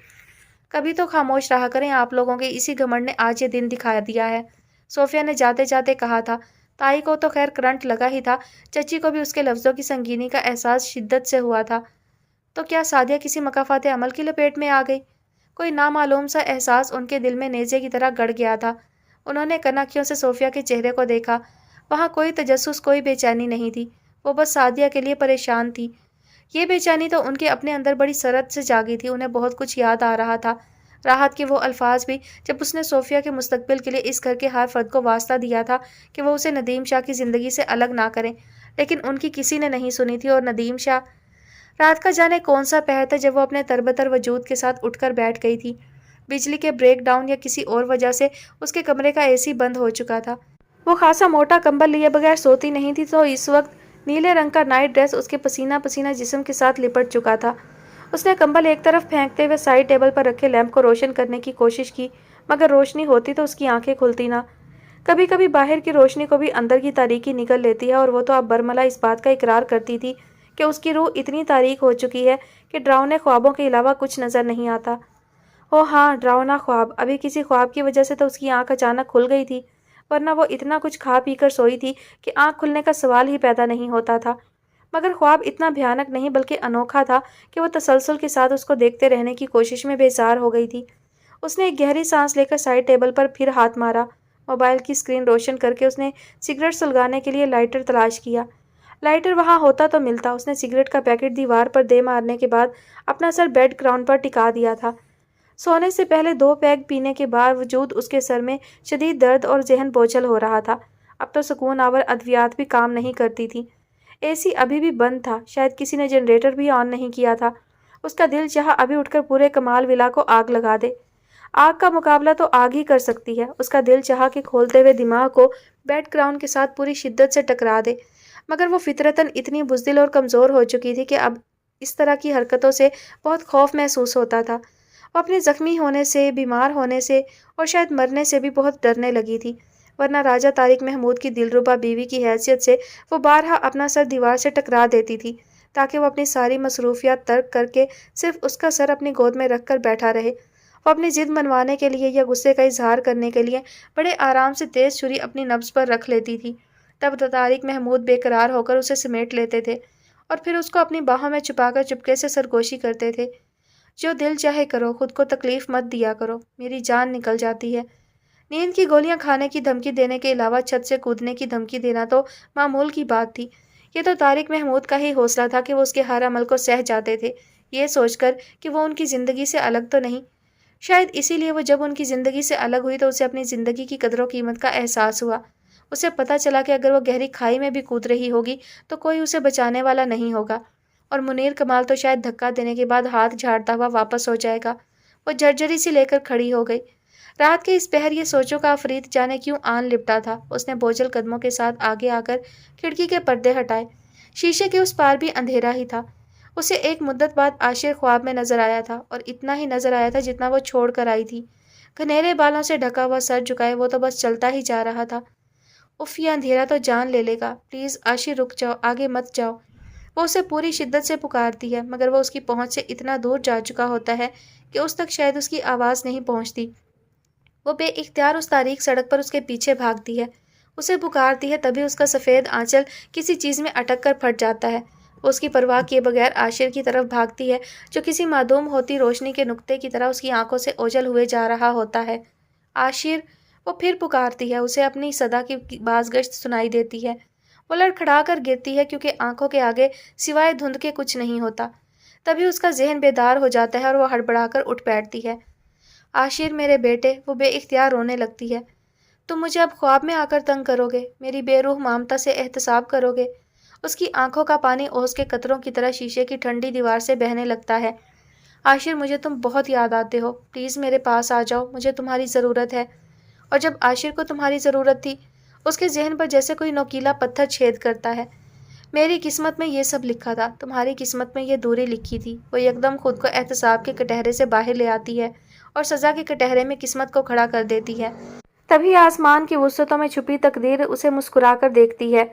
کبھی تو خاموش رہا کریں آپ لوگوں کے، اسی گھمنڈ نے آج یہ دن دکھا دیا ہے، صوفیہ نے جاتے جاتے کہا تھا۔ تائی کو تو خیر کرنٹ لگا ہی تھا، چچی کو بھی اس کے لفظوں کی سنگینی کا احساس شدت سے ہوا تھا۔ تو کیا سعدیہ کسی مکافات عمل کی لپیٹ میں آ گئی؟ کوئی نامعلوم سا احساس ان کے دل میں نیزے کی طرح گڑ گیا تھا۔ انہوں نے کنکھیوں سے صوفیہ کے چہرے کو دیکھا، وہاں کوئی تجسس، کوئی بے چینی نہیں تھی، وہ بس سعدیہ کے لیے پریشان تھی۔ یہ بے چینی تو ان کے اپنے اندر بڑی سرت سے جاگی تھی، انہیں بہت کچھ یاد آ رہا تھا، راحت کے وہ الفاظ بھی جب اس نے صوفیہ کے مستقبل کے لیے اس گھر کے ہر فرد کو واسطہ دیا تھا کہ وہ اسے ندیم شاہ کی زندگی سے الگ نہ کریں، لیکن ان کی کسی نے نہیں سنی تھی۔ اور ندیم شاہ، رات کا جانے کون سا پہر تھا جب وہ اپنے تربتر وجود کے ساتھ اٹھ کر بیٹھ گئی تھی۔ بجلی کے بریک ڈاؤن یا کسی اور وجہ سے اس کے کمرے کا AC بند ہو چکا تھا، وہ خاصا موٹا کمبل لیے بغیر سوتی نہیں تھی، تو اس وقت نیلے رنگ کا نائٹ ڈریس اس کے پسینہ پسینہ جسم کے ساتھ لپٹ چکا تھا۔ اس نے کمبل ایک طرف پھینکتے ہوئے سائڈ ٹیبل پر رکھے لیمپ کو روشن کرنے کی کوشش کی، مگر روشنی ہوتی تو اس کی آنکھیں کھلتی نہ۔ کبھی کبھی باہر کی روشنی کو بھی اندر کی تاریکی نگل لیتی ہے، اور وہ تو اب برملا اس بات کا اقرار کرتی تھی کہ اس کی روح اتنی تاریک ہو چکی ہے کہ ڈراؤنے خوابوں کے علاوہ کچھ نظر نہیں آتا۔ او ہاں، ڈراؤنا خواب، ابھی کسی خواب کی وجہ سے تو اس کی آنکھ اچانک کھل گئی تھی، ورنہ وہ اتنا کچھ کھا پی کر سوئی تھی کہ آنکھ کھلنے کا سوال ہی پیدا نہیں ہوتا تھا۔ مگر خواب اتنا بھیانک نہیں بلکہ انوکھا تھا کہ وہ تسلسل کے ساتھ اس کو دیکھتے رہنے کی کوشش میں بیزار ہو گئی تھی۔ اس نے ایک گہری سانس لے کر سائڈ ٹیبل پر پھر ہاتھ مارا، موبائل کی اسکرین روشن کر کے اس نے سگریٹ سلگانے کے لیے لائٹر تلاش کیا۔ لائٹر وہاں ہوتا تو ملتا، اس نے سگریٹ کا پیکٹ دیوار پر دے مارنے کے بعد اپنا سر بیڈ گراؤنڈ پر ٹکا دیا تھا۔ سونے سے پہلے 2 پیگ پینے کے باوجود اس کے سر میں شدید درد اور ذہن بوجھل ہو رہا تھا۔ اب تو سکون آور ادویات بھی کام نہیں کرتی تھی۔ AC ابھی بھی بند تھا، شاید کسی نے جنریٹر بھی آن نہیں کیا تھا۔ اس کا دل چاہا ابھی اٹھ کر پورے کمال ولا کو آگ لگا دے۔ آگ کا مقابلہ تو آگ ہی کر سکتی ہے۔ اس کا دل چاہا کہ کھولتے ہوئے دماغ کو بیڈ گراؤنڈ کے ساتھ پوری شدت سے ٹکرا دے، مگر وہ فطرتاً اتنی بزدل اور کمزور ہو چکی تھی کہ اب اس طرح کی حرکتوں سے بہت خوف محسوس ہوتا تھا۔ وہ اپنے زخمی ہونے سے، بیمار ہونے سے اور شاید مرنے سے بھی بہت ڈرنے لگی تھی، ورنہ راجہ طارق محمود کی دلربا بیوی کی حیثیت سے وہ بارہا اپنا سر دیوار سے ٹکرا دیتی تھی تاکہ وہ اپنی ساری مصروفیات ترک کر کے صرف اس کا سر اپنی گود میں رکھ کر بیٹھا رہے۔ وہ اپنی ضد منوانے کے لیے یا غصے کا اظہار کرنے کے لیے بڑے آرام سے تیز چھری اپنی نبض پر رکھ لیتی تھی، تب تو طارق محمود بے قرار ہو کر اسے سمیٹ لیتے تھے اور پھر اس کو اپنی باہوں میں چھپا کر چپکے سے سرگوشی کرتے تھے۔ جو دل چاہے کرو، خود کو تکلیف مت دیا کرو، میری جان نکل جاتی ہے۔ نیند کی گولیاں کھانے کی دھمکی دینے کے علاوہ چھت سے کودنے کی دھمکی دینا تو معمول کی بات تھی۔ یہ تو طارق محمود کا ہی حوصلہ تھا کہ وہ اس کے ہر عمل کو سہ جاتے تھے، یہ سوچ کر کہ وہ ان کی زندگی سے الگ تو نہیں۔ شاید اسی لیے وہ جب ان کی زندگی سے الگ ہوئی تو اسے اپنی زندگی کی قدر و قیمت کا احساس ہوا۔ اسے پتہ چلا کہ اگر وہ گہری کھائی میں بھی کود رہی ہوگی تو کوئی اسے بچانے والا نہیں ہوگا، اور منیر کمال تو شاید دھکا دینے کے بعد ہاتھ جھاڑتا ہوا واپس ہو جائے گا۔ وہ جھرجھری سی لے کر کھڑی ہو گئی۔ رات کے اس پہر یہ سوچوں کا عفریت جانے کیوں آن لپٹا تھا۔ اس نے بوجھل قدموں کے ساتھ آگے آ کر کھڑکی کے پردے ہٹائے۔ شیشے کے اس پار بھی اندھیرا ہی تھا۔ اسے ایک مدت بعد عاشر خواب میں نظر آیا تھا، اور اتنا ہی نظر آیا تھا جتنا وہ چھوڑ کر آئی تھی۔ گھنیرے بالوں سے ڈھکا ہوا سر جھکائے وہ تو بس چلتا ہی جا رہا تھا۔ اف، یہ اندھیرا تو جان لے لے گا، پلیز عاشر رک جاؤ، آگے مت جاؤ۔ وہ اسے پوری شدت سے پکارتی ہے، مگر وہ اس کی پہنچ سے اتنا دور جا چکا ہوتا ہے کہ اس تک شاید اس کی آواز نہیں پہنچتی۔ وہ بے اختیار اس تاریک سڑک پر اس کے پیچھے بھاگتی ہے، اسے پکارتی ہے، تبھی اس کا سفید آنچل کسی چیز میں اٹک کر پھٹ جاتا ہے۔ وہ اس کی پرواہ کیے بغیر عاشر کی طرف بھاگتی ہے، جو کسی معدوم ہوتی روشنی کے نقطے کی طرح اس کی آنکھوں سے اوجھل ہوئے جا رہا ہوتا ہے۔ عاشر! وہ پھر پکارتی ہے، اسے اپنی صدا کی بازگشت سنائی دیتی ہے۔ وہ لڑکھڑا کر گرتی ہے کیونکہ آنکھوں کے آگے سوائے دھند کے کچھ نہیں ہوتا۔ تبھی اس کا ذہن بیدار ہو جاتا ہے اور وہ ہڑبڑا کر اٹھ بیٹھتی ہے۔ عاشر میرے بیٹے، وہ بے اختیار رونے لگتی ہے۔ تم مجھے اب خواب میں آ کر تنگ کرو گے، میری بے روح مامتا سے احتساب کرو گے۔ اس کی آنکھوں کا پانی اوس کے قطروں کی طرح شیشے کی ٹھنڈی دیوار سے بہنے لگتا ہے۔ عاشر مجھے تم بہت یاد آتے ہو، پلیز میرے پاس آ جاؤ، مجھے تمہاری ضرورت ہے۔ اور جب عاشر کو تمہاری ضرورت تھی، اس کے ذہن پر جیسے کوئی نوکیلا پتھر چھید کرتا ہے۔ میری قسمت میں یہ سب لکھا تھا، تمہاری قسمت میں یہ دوری لکھی تھی۔ وہ یکدم خود کو احتساب کے کٹہرے سے باہر لے آتی ہے اور سزا کے کٹہرے میں قسمت کو کھڑا کر دیتی ہے۔ تبھی آسمان کی وسعتوں میں چھپی تقدیر اسے مسکرا کر دیکھتی ہے۔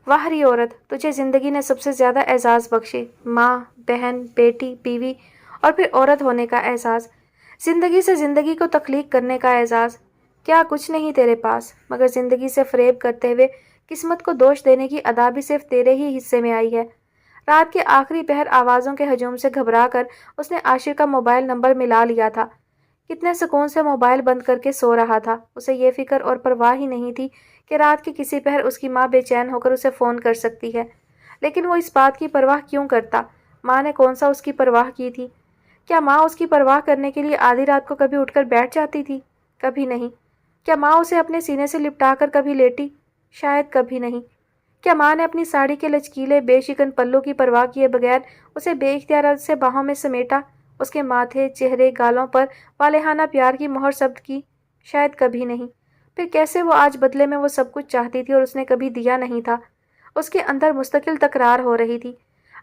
واہ ری عورت، تجھے زندگی نے سب سے زیادہ اعزاز بخشے، ماں، بہن، بیٹی، بیوی اور پھر عورت ہونے کا اعزاز، زندگی سے زندگی کو تخلیق کرنے کا اعزاز۔ کیا کچھ نہیں تیرے پاس، مگر زندگی سے فریب کرتے ہوئے قسمت کو دوش دینے کی ادا بھی صرف تیرے ہی حصے میں آئی ہے۔ رات کے آخری پہر آوازوں کے ہجوم سے گھبرا کر اس نے عاشر کا موبائل نمبر ملا لیا تھا۔ کتنے سکون سے موبائل بند کر کے سو رہا تھا۔ اسے یہ فکر اور پرواہ ہی نہیں تھی کہ رات کے کسی پہر اس کی ماں بے چین ہو کر اسے فون کر سکتی ہے۔ لیکن وہ اس بات کی پرواہ کیوں کرتا؟ ماں نے کون سا اس کی پرواہ کی تھی؟ کیا ماں اس کی پرواہ کرنے کے لیے آدھی رات کو کبھی اٹھ کر بیٹھ جاتی تھی؟ کبھی نہیں۔ کیا ماں اسے اپنے سینے سے لپٹا کر کبھی لیٹی؟ شاید کبھی نہیں۔ کیا ماں نے اپنی ساڑی کے لچکیلے بے شکن پلوں کی پرواہ کیے بغیر اسے بے اختیار سے باہوں میں سمیٹا، اس کے ماتھے، چہرے، گالوں پر والہانہ پیار کی مہر ثبت کی؟ شاید کبھی نہیں۔ پھر کیسے وہ آج بدلے میں وہ سب کچھ چاہتی تھی اور اس نے کبھی دیا نہیں تھا؟ اس کے اندر مستقل تکرار ہو رہی تھی۔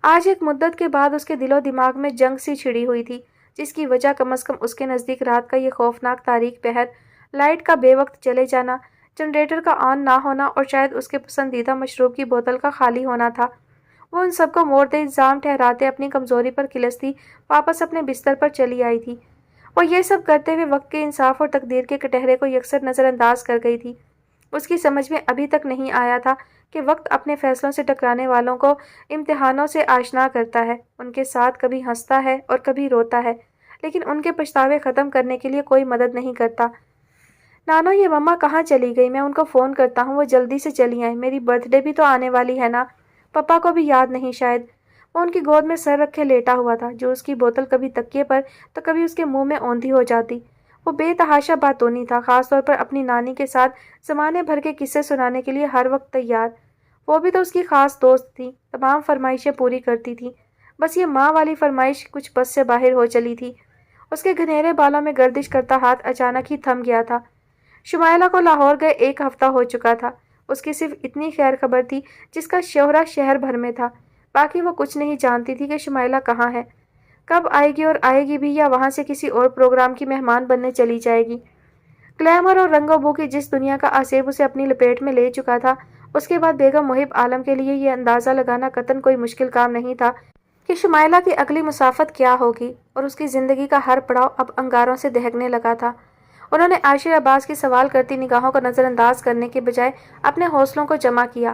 آج ایک مدت کے بعد اس کے دل و دماغ میں جنگ سی چھڑی ہوئی تھی، جس کی وجہ کم از کم اس کے نزدیک رات کا یہ خوفناک تاریک پہر، لائٹ کا بے وقت چلے جانا، جنریٹر کا آن نہ ہونا اور شاید اس کے پسندیدہ مشروب کی بوتل کا خالی ہونا تھا۔ وہ ان سب کو مورد الزام ٹھہراتے اپنی کمزوری پر کھلستی واپس اپنے بستر پر چلی آئی تھی۔ وہ یہ سب کرتے ہوئے وقت کے انصاف اور تقدیر کے کٹہرے کو یکسر نظر انداز کر گئی تھی۔ اس کی سمجھ میں ابھی تک نہیں آیا تھا کہ وقت اپنے فیصلوں سے ٹکرانے والوں کو امتحانوں سے آشنا کرتا ہے، ان کے ساتھ کبھی ہنستا ہے اور کبھی روتا ہے، لیکن ان کے پچھتاوے ختم کرنے کے لیے کوئی مدد نہیں کرتا۔ نانو، یہ مما کہاں چلی گئی؟ میں ان کو فون کرتا ہوں، وہ جلدی سے چلی آئیں، میری برتھ ڈے بھی تو آنے والی ہے نا۔ پپا کو بھی یاد نہیں شاید؟ وہ ان کی گود میں سر رکھے لیٹا ہوا تھا، جو اس کی بوتل کبھی تکیے پر تو کبھی اس کے منہ میں اوندھی ہو جاتی۔ وہ بے تحاشا باتونی تھا، خاص طور پر اپنی نانی کے ساتھ زمانے بھر کے قصے سنانے کے لیے ہر وقت تیار۔ وہ بھی تو اس کی خاص دوست تھی، تمام فرمائشیں پوری کرتی تھی۔ بس یہ ماں والی فرمائش کچھ بس سے باہر ہو چلی تھی۔ اس کے گھنیرے بالوں میں گردش کرتا ہاتھ اچانک ہی تھم گیا تھا۔ شمائلہ کو لاہور گئے 1 ہفتہ ہو چکا تھا۔ اس کی صرف اتنی خیر خبر تھی جس کا شہرہ شہر بھر میں تھا، باقی وہ کچھ نہیں جانتی تھی کہ شمائلہ کہاں ہے، کب آئے گی اور آئے گی بھی یا وہاں سے کسی اور پروگرام کی مہمان بننے چلی جائے گی۔ گلیمر اور رنگ و بو کی جس دنیا کا آسیب اسے اپنی لپیٹ میں لے چکا تھا، اس کے بعد بیگم محب عالم کے لیے یہ اندازہ لگانا قطعاً کوئی مشکل کام نہیں تھا کہ شمائلہ کی اگلی مسافت کیا ہوگی، اور اس کی زندگی کا ہر پڑاؤ اب انگاروں سے دہکنے لگا تھا۔ انہوں نے عاشر عباس کی سوال کرتی نگاہوں کو نظر انداز کرنے کے بجائے اپنے حوصلوں کو جمع کیا۔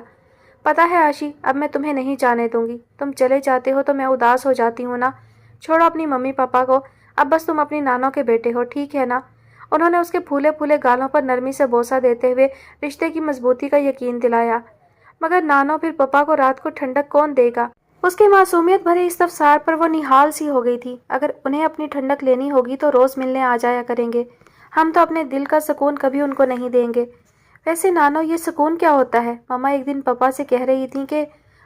پتہ ہے عاشی، اب میں تمہیں نہیں جانے دوں گی۔ تم چلے جاتے ہو تو میں اداس ہو جاتی ہوں نا۔ چھوڑو اپنی ممی پاپا کو، اب بس تم اپنی نانوں کے بیٹے ہو، ٹھیک ہے نا؟ انہوں نے اس کے پھولے پھولے گالوں پر نرمی سے بوسہ دیتے ہوئے رشتے کی مضبوطی کا یقین دلایا۔ مگر نانوں پھر پپا کو رات کو ٹھنڈک کون دے گا؟ اس کی معصومیت بھرے استفسار پر وہ نہال سی ہو گئی تھی۔ اگر انہیں اپنی ٹھنڈک لینی ہوگی تو روز ملنے آ جایا کریں گے۔ ہم تو اپنے دل کا سکون کبھی ان کو نہیں دیں گے۔ ویسے نانو، یہ سکون کیا ہوتا ہے؟ ماما ایک دن پپا سے کہہ رہی تھیں کہ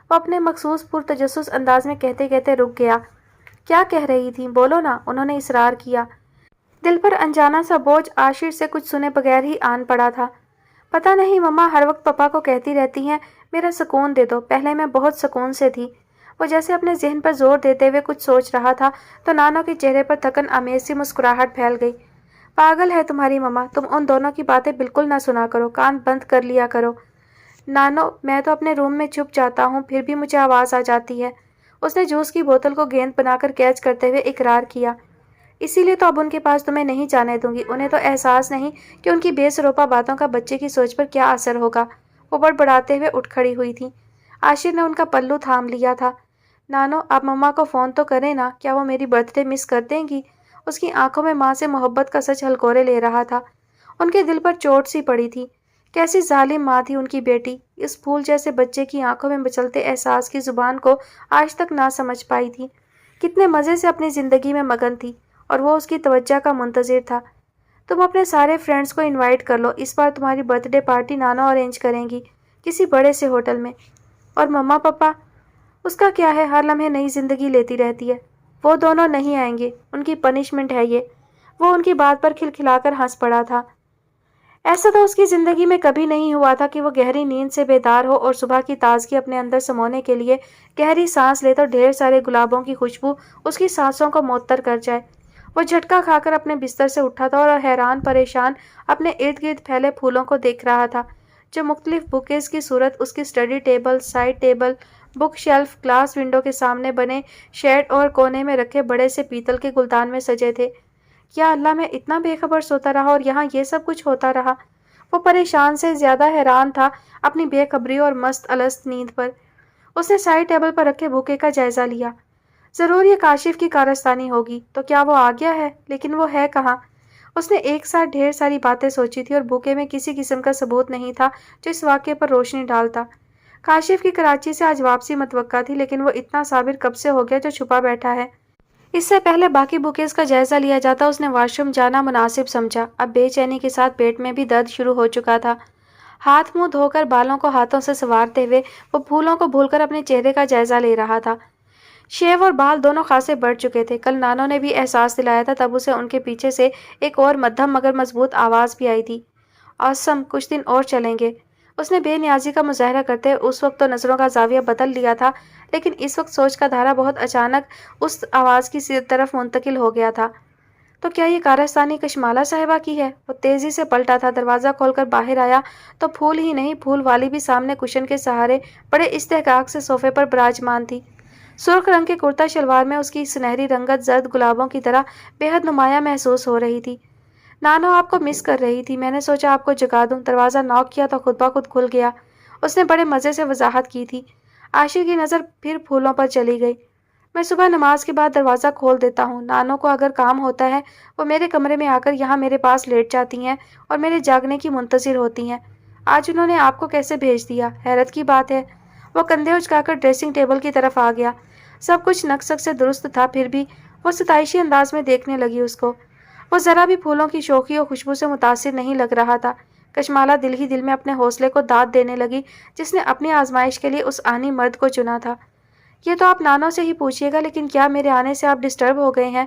وہ اپنے مخصوص پرتجسس انداز میں کہتے کہتے رک گیا۔ کیا کہہ رہی تھیں؟ بولو نا، انہوں نے اصرار کیا۔ دل پر انجانا سا بوجھ عاشر سے کچھ سنے بغیر ہی آن پڑا تھا۔ پتہ نہیں ماما ہر وقت پپا کو کہتی رہتی ہیں میرا سکون دے دو، پہلے میں بہت سکون سے تھی۔ وہ جیسے اپنے ذہن پر زور دیتے ہوئے کچھ سوچ رہا تھا تو نانو کے چہرے پر تھکن آمیز سی مسکراہٹ پھیل گئی۔ پاگل ہے تمہاری ماما، تم ان دونوں کی باتیں بالکل نہ سنا کرو، کان بند کر لیا کرو۔ نانو، میں تو اپنے روم میں چھپ جاتا ہوں، پھر بھی مجھے آواز آ جاتی ہے۔ اس نے جوس کی بوتل کو گیند بنا کر کیچ کرتے ہوئے اقرار کیا۔ اسی لیے تو اب ان کے پاس تمہیں نہیں جانے دوں گی۔ انہیں تو احساس نہیں کہ ان کی بے سروپا باتوں کا بچے کی سوچ پر کیا اثر ہوگا۔ وہ بڑبڑاتے ہوئے اٹھ کھڑی ہوئی تھی۔ عاشر نے ان کا پلو تھام لیا تھا۔ نانو، آپ مما کو فون تو کریں نا، کیا وہ میری برتھ ڈے مس کر دیں گی؟ اس کی آنکھوں میں ماں سے محبت کا سچ ہلکورے لے رہا تھا۔ ان کے دل پر چوٹ سی پڑی تھی۔ کیسی ظالم ماں تھی ان کی بیٹی، اس پھول جیسے بچے کی آنکھوں میں مچلتے احساس کی زبان کو آج تک نہ سمجھ پائی تھی۔ کتنے مزے سے اپنی زندگی میں مگن تھی اور وہ اس کی توجہ کا منتظر تھا۔ تم اپنے سارے فرینڈز کو انوائٹ کر لو، اس بار تمہاری برتھ ڈے پارٹی نانو ارینج کریں گی کسی بڑے سے ہوٹل میں۔ اور مما پپا، اس کا کیا ہے، ہر لمحے نئی زندگی لیتی رہتی ہے۔ وہ دونوں نہیں آئیں گے، ان کی پنشمنٹ ہے یہ۔ وہ ان کی بات پر کھلکھلا کر ہنس پڑا تھا۔ ایسا تو اس کی زندگی میں کبھی نہیں ہوا تھا کہ وہ گہری نیند سے بیدار ہو اور صبح کی تازگی اپنے اندر سمونے کے لیے گہری سانس لے تو ڈھیر سارے گلابوں کی خوشبو اس کی سانسوں کو معطر کر جائے۔ وہ جھٹکا کھا کر اپنے بستر سے اٹھا تھا اور حیران پریشان اپنے ارد گرد پھیلے پھولوں کو دیکھ رہا تھا جو مختلف بوکیز کی صورت اس کی study table, side table, book shelf, glass window کے سامنے بنے شیڈ اور کونے میں رکھے بڑے سے پیتل کے گلدان میں سجے تھے۔ یا اللہ، میں اتنا بے خبر سوتا رہا اور یہاں یہ سب کچھ ہوتا رہا۔ وہ پریشان سے زیادہ حیران تھا اپنی بے خبری اور مست الست نیند پر۔ اس نے سائڈ ٹیبل پر رکھے بوکے کا جائزہ لیا۔ ضرور یہ کاشف کی کارستانی ہوگی، تو کیا وہ آ گیا ہے؟ لیکن وہ ہے کہاں؟ اس نے ایک ساتھ ڈھیر ساری باتیں سوچی تھی اور بوکے میں کسی قسم کا ثبوت نہیں تھا جو اس واقعے پر روشنی ڈالتا۔ کاشف کی کراچی سے آج واپسی متوقع تھی، لیکن وہ اتنا صابر کب سے ہو گیا جو چھپا بیٹھا ہے۔ اس سے پہلے باقی بوکیز کا جائزہ لیا جاتا اس نے واش روم جانا مناسب سمجھا۔ اب بے چینی کے ساتھ پیٹ میں بھی درد شروع ہو چکا تھا۔ ہاتھ منہ دھو کر بالوں کو ہاتھوں سے سنوارتے ہوئے وہ پھولوں کو بھول کر اپنے چہرے کا جائزہ لے رہا تھا۔ شیو اور بال دونوں خاصے بڑھ چکے تھے۔ کل نانو نے بھی احساس دلایا تھا، تب اسے ان کے پیچھے سے ایک اور مدھم مگر مضبوط آواز بھی آئی تھی۔ آسم، کچھ دن اور چلیں گے۔ اس نے بے نیازی کا مظاہرہ کرتے اس وقت تو نظروں کا زاویہ بدل لیا تھا، لیکن اس وقت سوچ کا دھارا بہت اچانک اس آواز کی طرف منتقل ہو گیا تھا۔ تو کیا یہ کارستانی کشمالہ صاحبہ کی ہے؟ وہ تیزی سے پلٹا تھا، دروازہ کھول کر باہر آیا تو پھول ہی نہیں، پھول والی بھی سامنے کشن کے سہارے بڑے استحقاق سے صوفے پر براجمان تھی۔ سرخ رنگ کے کرتا شلوار میں اس کی سنہری رنگت زرد گلابوں کی طرح بے حد نمایاں محسوس ہو رہی تھی۔ نانو آپ کو مس کر رہی تھی، میں نے سوچا آپ کو جگا دوں۔ دروازہ نوک کیا تو خود بخود کھل گیا۔ اس نے بڑے مزے سے وضاحت کی تھی۔ عاشر کی نظر پھر پھولوں پر چلی گئی۔ میں صبح نماز کے بعد دروازہ کھول دیتا ہوں۔ نانو کو اگر کام ہوتا ہے وہ میرے کمرے میں آ کر یہاں میرے پاس لیٹ جاتی ہیں اور میرے جاگنے کی منتظر ہوتی ہیں۔ آج انہوں نے آپ کو کیسے بھیج دیا؟ حیرت کی بات ہے۔ وہ کندھے اچکا کر ڈریسنگ ٹیبل کی طرف آ گیا۔ سب کچھ نقص سے درست تھا، پھر بھی وہ ستائشی انداز میں دیکھنے لگی اس کو۔ وہ ذرا بھی پھولوں کی شوخی اور خوشبو سے متاثر نہیں لگ رہا تھا۔ کشمالہ دل ہی دل میں اپنے حوصلے کو داد دینے لگی جس نے اپنی آزمائش کے لیے اس آنی مرد کو چنا تھا۔ یہ تو آپ نانو سے ہی پوچھیے گا، لیکن کیا میرے آنے سے آپ ڈسٹرب ہو گئے ہیں؟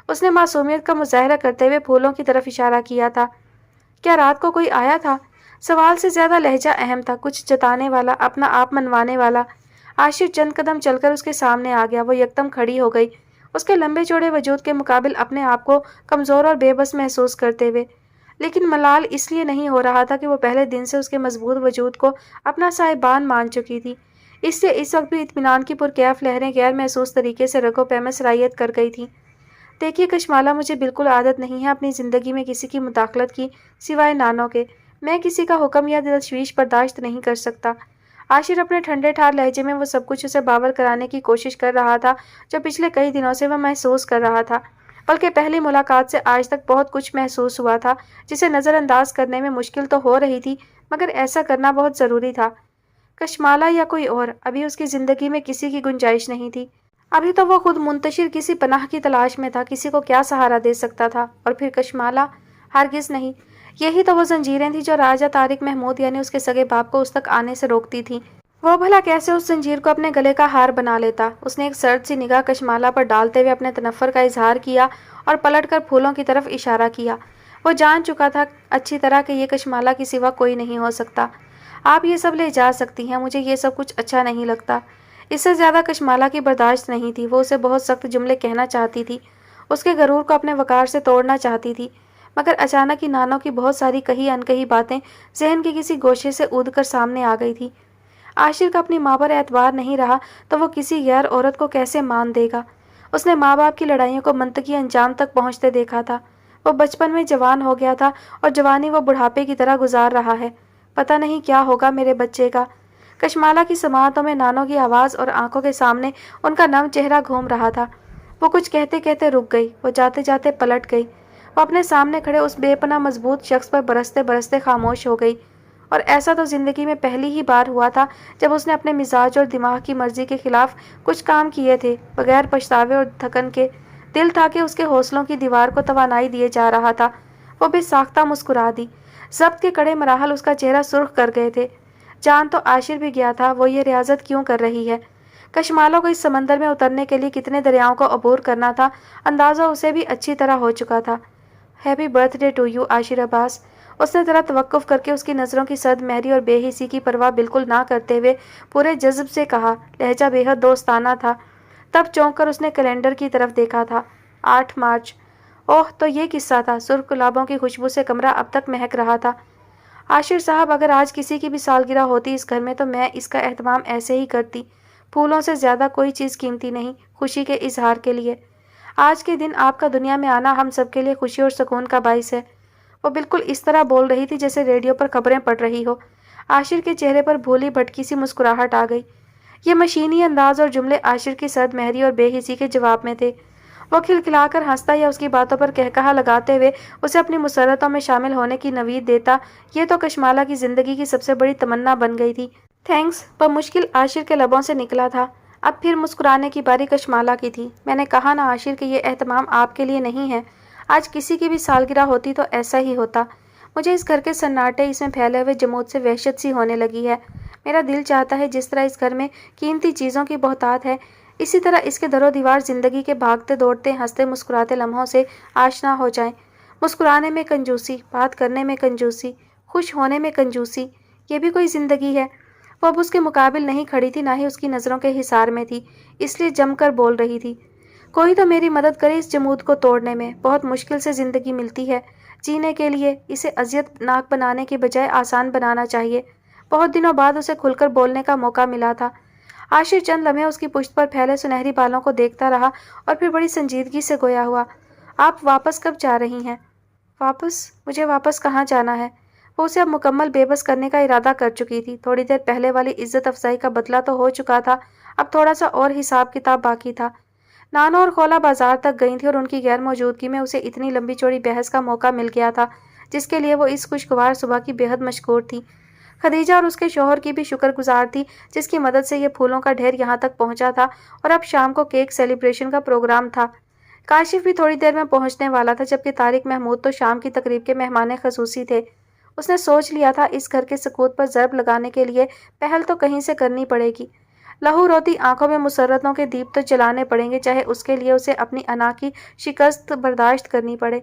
اس نے معصومیت کا مظاہرہ کرتے ہوئے پھولوں کی طرف اشارہ کیا تھا۔ کیا رات کو کوئی آیا تھا؟ سوال سے زیادہ لہجہ اہم تھا، کچھ جتانے والا، اپنا آپ منوانے والا۔ عاشر چند قدم چل کر اس کے سامنے آ گیا۔ وہ یکدم کھڑی ہو گئی، اس کے لمبے چوڑے وجود کے مقابل اپنے آپ کو کمزور اور بے بس محسوس کرتے ہوئے۔ لیکن ملال اس لیے نہیں ہو رہا تھا کہ وہ پہلے دن سے اس کے مضبوط وجود کو اپنا صاحبان مان چکی تھی، اس لیے اس وقت بھی اطمینان کی پرکیف لہریں غیر محسوس طریقے سے رگوں پہ میں سرایت کر گئی تھیں۔ دیکھیے کشمالا، مجھے بالکل عادت نہیں ہے اپنی زندگی میں کسی کی مداخلت کی سوائے نانوں کے۔ میں کسی کا حکم یا تشویش برداشت نہیں کر سکتا۔ عاشر اپنے ٹھنڈے ٹھار لہجے میں وہ سب کچھ اسے باور کرانے کی کوشش کر رہا تھا جو پچھلے کئی دنوں سے وہ محسوس کر رہا تھا، بلکہ پہلی ملاقات سے آج تک بہت کچھ محسوس ہوا تھا جسے نظر انداز کرنے میں مشکل تو ہو رہی تھی، مگر ایسا کرنا بہت ضروری تھا۔ کشمالا یا کوئی اور، ابھی اس کی زندگی میں کسی کی گنجائش نہیں تھی۔ ابھی تو وہ خود منتشر کسی پناہ کی تلاش میں تھا، کسی کو کیا سہارا دے سکتا تھا؟ اور پھر کشمالا؟ ہرگز نہیں۔ یہی تو وہ زنجیریں تھیں جو راجہ طارق محمود یعنی اس کے سگے باپ کو اس تک آنے سے روکتی تھیں۔ وہ بھلا کیسے اس زنجیر کو اپنے گلے کا ہار بنا لیتا؟ اس نے ایک سرد سی نگاہ کشمالا پر ڈالتے ہوئے اپنے تنفر کا اظہار کیا اور پلٹ کر پھولوں کی طرف اشارہ کیا۔ وہ جان چکا تھا اچھی طرح کہ یہ کشمالا کے سوا کوئی نہیں ہو سکتا۔ آپ یہ سب لے جا سکتی ہیں، مجھے یہ سب کچھ اچھا نہیں لگتا۔ اس سے زیادہ کشمالا کی برداشت نہیں تھی۔ وہ اسے بہت سخت جملے کہنا چاہتی تھی، اس کے غرور کو اپنے وقار سے توڑنا چاہتی تھی، مگر اچانک ہی نانوں کی بہت ساری کہی انکہی باتیں ذہن کے کسی گوشے سے اود کر سامنے آ گئی تھی۔ عاشر کا اپنی ماں پر اعتبار نہیں رہا تو وہ کسی غیر عورت کو کیسے مان دے گا؟ اس نے ماں باپ کی لڑائیوں کو منطقی انجام تک پہنچتے دیکھا تھا۔ وہ بچپن میں جوان ہو گیا تھا اور جوانی وہ بڑھاپے کی طرح گزار رہا ہے۔ پتہ نہیں کیا ہوگا میرے بچے کا۔ کشمالا کی سماعتوں میں نانوں کی آواز اور آنکھوں کے سامنے ان کا نم چہرہ گھوم رہا تھا۔ وہ کچھ کہتے کہتے رک گئی، وہ جاتے جاتے پلٹ گئی۔ وہ اپنے سامنے کھڑے اس بے پناہ مضبوط شخص پر برستے برستے خاموش ہو گئی۔ اور ایسا تو زندگی میں پہلی ہی بار ہوا تھا جب اس نے اپنے مزاج اور دماغ کی مرضی کے خلاف کچھ کام کیے تھے، بغیر پچھتاوے اور تھکن کے۔ دل تھا کہ اس کے حوصلوں کی دیوار کو توانائی دیے جا رہا تھا۔ وہ بے ساختہ مسکرا دی۔ ضبط کے کڑے مراحل اس کا چہرہ سرخ کر گئے تھے۔ جان تو عاشر بھی گیا تھا وہ یہ ریاضت کیوں کر رہی ہے۔ کشمالوں کو اس سمندر میں اترنے کے لیے کتنے دریاؤں کو عبور کرنا تھا، اندازہ اسے بھی اچھی طرح ہو چکا تھا۔ Happy birthday to you Ashir Abbas, اس نے ذرا توقف کر کے اس کی نظروں کی سرد مہری اور بے حسی کی پرواہ بالکل نہ کرتے ہوئے پورے جذب سے کہا۔ لہجہ بے حد دوستانہ تھا۔ تب چونک کر اس نے کیلنڈر کی طرف دیکھا تھا۔ 8 مارچ۔ اوہ، تو یہ قصہ تھا۔ سرخ گلابوں کی خوشبو سے کمرہ اب تک مہک رہا تھا۔ عاشر صاحب، اگر آج کسی کی بھی سالگرہ ہوتی اس گھر میں تو میں اس کا اہتمام ایسے ہی کرتی۔ پھولوں سے زیادہ کوئی چیز قیمتی نہیں، خوشی کے اظہار کے لیے۔ آج کے دن آپ کا دنیا میں آنا ہم سب کے لیے خوشی اور سکون کا باعث ہے۔ وہ بالکل اس طرح بول رہی تھی جیسے ریڈیو پر خبریں پڑھ رہی ہو۔ عاشر کے چہرے پر بھولی بھٹکی سی مسکراہٹ آ گئی۔ یہ مشینی انداز اور جملے عاشر کی سرد مہری اور بے حسی کے جواب میں تھے۔ وہ کھلکھلا کر ہنستا یا اس کی باتوں پر قہقہہ لگاتے ہوئے اسے اپنی مسرتوں میں شامل ہونے کی نوید دیتا، یہ تو کشمالا کی زندگی کی سب سے بڑی تمنا بن گئی تھی۔ تھینکس بمشکل عاشر کے لبوں سے نکلا تھا۔ اب پھر مسکرانے کی باری کشمالا کی تھی۔ میں نے کہا نا عاشر کہ یہ اہتمام آپ کے لیے نہیں ہے۔ آج کسی کی بھی سالگرہ ہوتی تو ایسا ہی ہوتا۔ مجھے اس گھر کے سناٹے، اس میں پھیلے ہوئے جمود سے وحشت سی ہونے لگی ہے۔ میرا دل چاہتا ہے جس طرح اس گھر میں قیمتی چیزوں کی بہتات ہے، اسی طرح اس کے در و دیوار زندگی کے بھاگتے دوڑتے ہنستے مسکراتے لمحوں سے آشنا ہو جائیں۔ مسکرانے میں کنجوسی، بات کرنے میں کنجوسی، خوش ہونے میں کنجوسی، یہ بھی کوئی زندگی ہے؟ وہ اب اس کے مقابل نہیں کھڑی تھی، نہ ہی اس کی نظروں کے حصار میں تھی، اس لیے جم کر بول رہی تھی۔ کوئی تو میری مدد کرے اس جمود کو توڑنے میں۔ بہت مشکل سے زندگی ملتی ہے جینے کے لیے، اسے اذیت ناک بنانے کے بجائے آسان بنانا چاہیے۔ بہت دنوں بعد اسے کھل کر بولنے کا موقع ملا تھا۔ عاشر چند لمحے اس کی پشت پر پھیلے سنہری بالوں کو دیکھتا رہا اور پھر بڑی سنجیدگی سے گویا ہوا۔ آپ واپس کب جا رہی ہیں؟ واپس؟ مجھے واپس کہاں جانا ہے؟ وہ اسے اب مکمل بے بس کرنے کا ارادہ کر چکی تھی۔ تھوڑی دیر پہلے والی عزت افزائی کا بدلہ تو ہو چکا تھا، اب تھوڑا سا اور حساب کتاب باقی تھا۔ نانو اور خولا بازار تک گئی تھی اور ان کی غیر موجودگی میں اسے اتنی لمبی چوڑی بحث کا موقع مل گیا تھا جس کے لیے وہ اس خوشگوار صبح کی بے حد مشکور تھی۔ خدیجہ اور اس کے شوہر کی بھی شکر گزار تھی جس کی مدد سے یہ پھولوں کا ڈھیر یہاں تک پہنچا تھا، اور اب شام کو کیک سیلیبریشن کا پروگرام تھا۔ کاشف بھی تھوڑی دیر میں پہنچنے والا تھا، جبکہ طارق محمود تو شام کی تقریب کے مہمان خصوصی تھے۔ اس نے سوچ لیا تھا اس گھر کے سکوت پر ضرب لگانے کے لیے پہل تو کہیں سے کرنی پڑے گی۔ لہو روتی آنکھوں میں مسرتوں کے دیپ تو جلانے پڑیں گے، چاہے اس کے لیے اسے اپنی انا کی شکست برداشت کرنی پڑے۔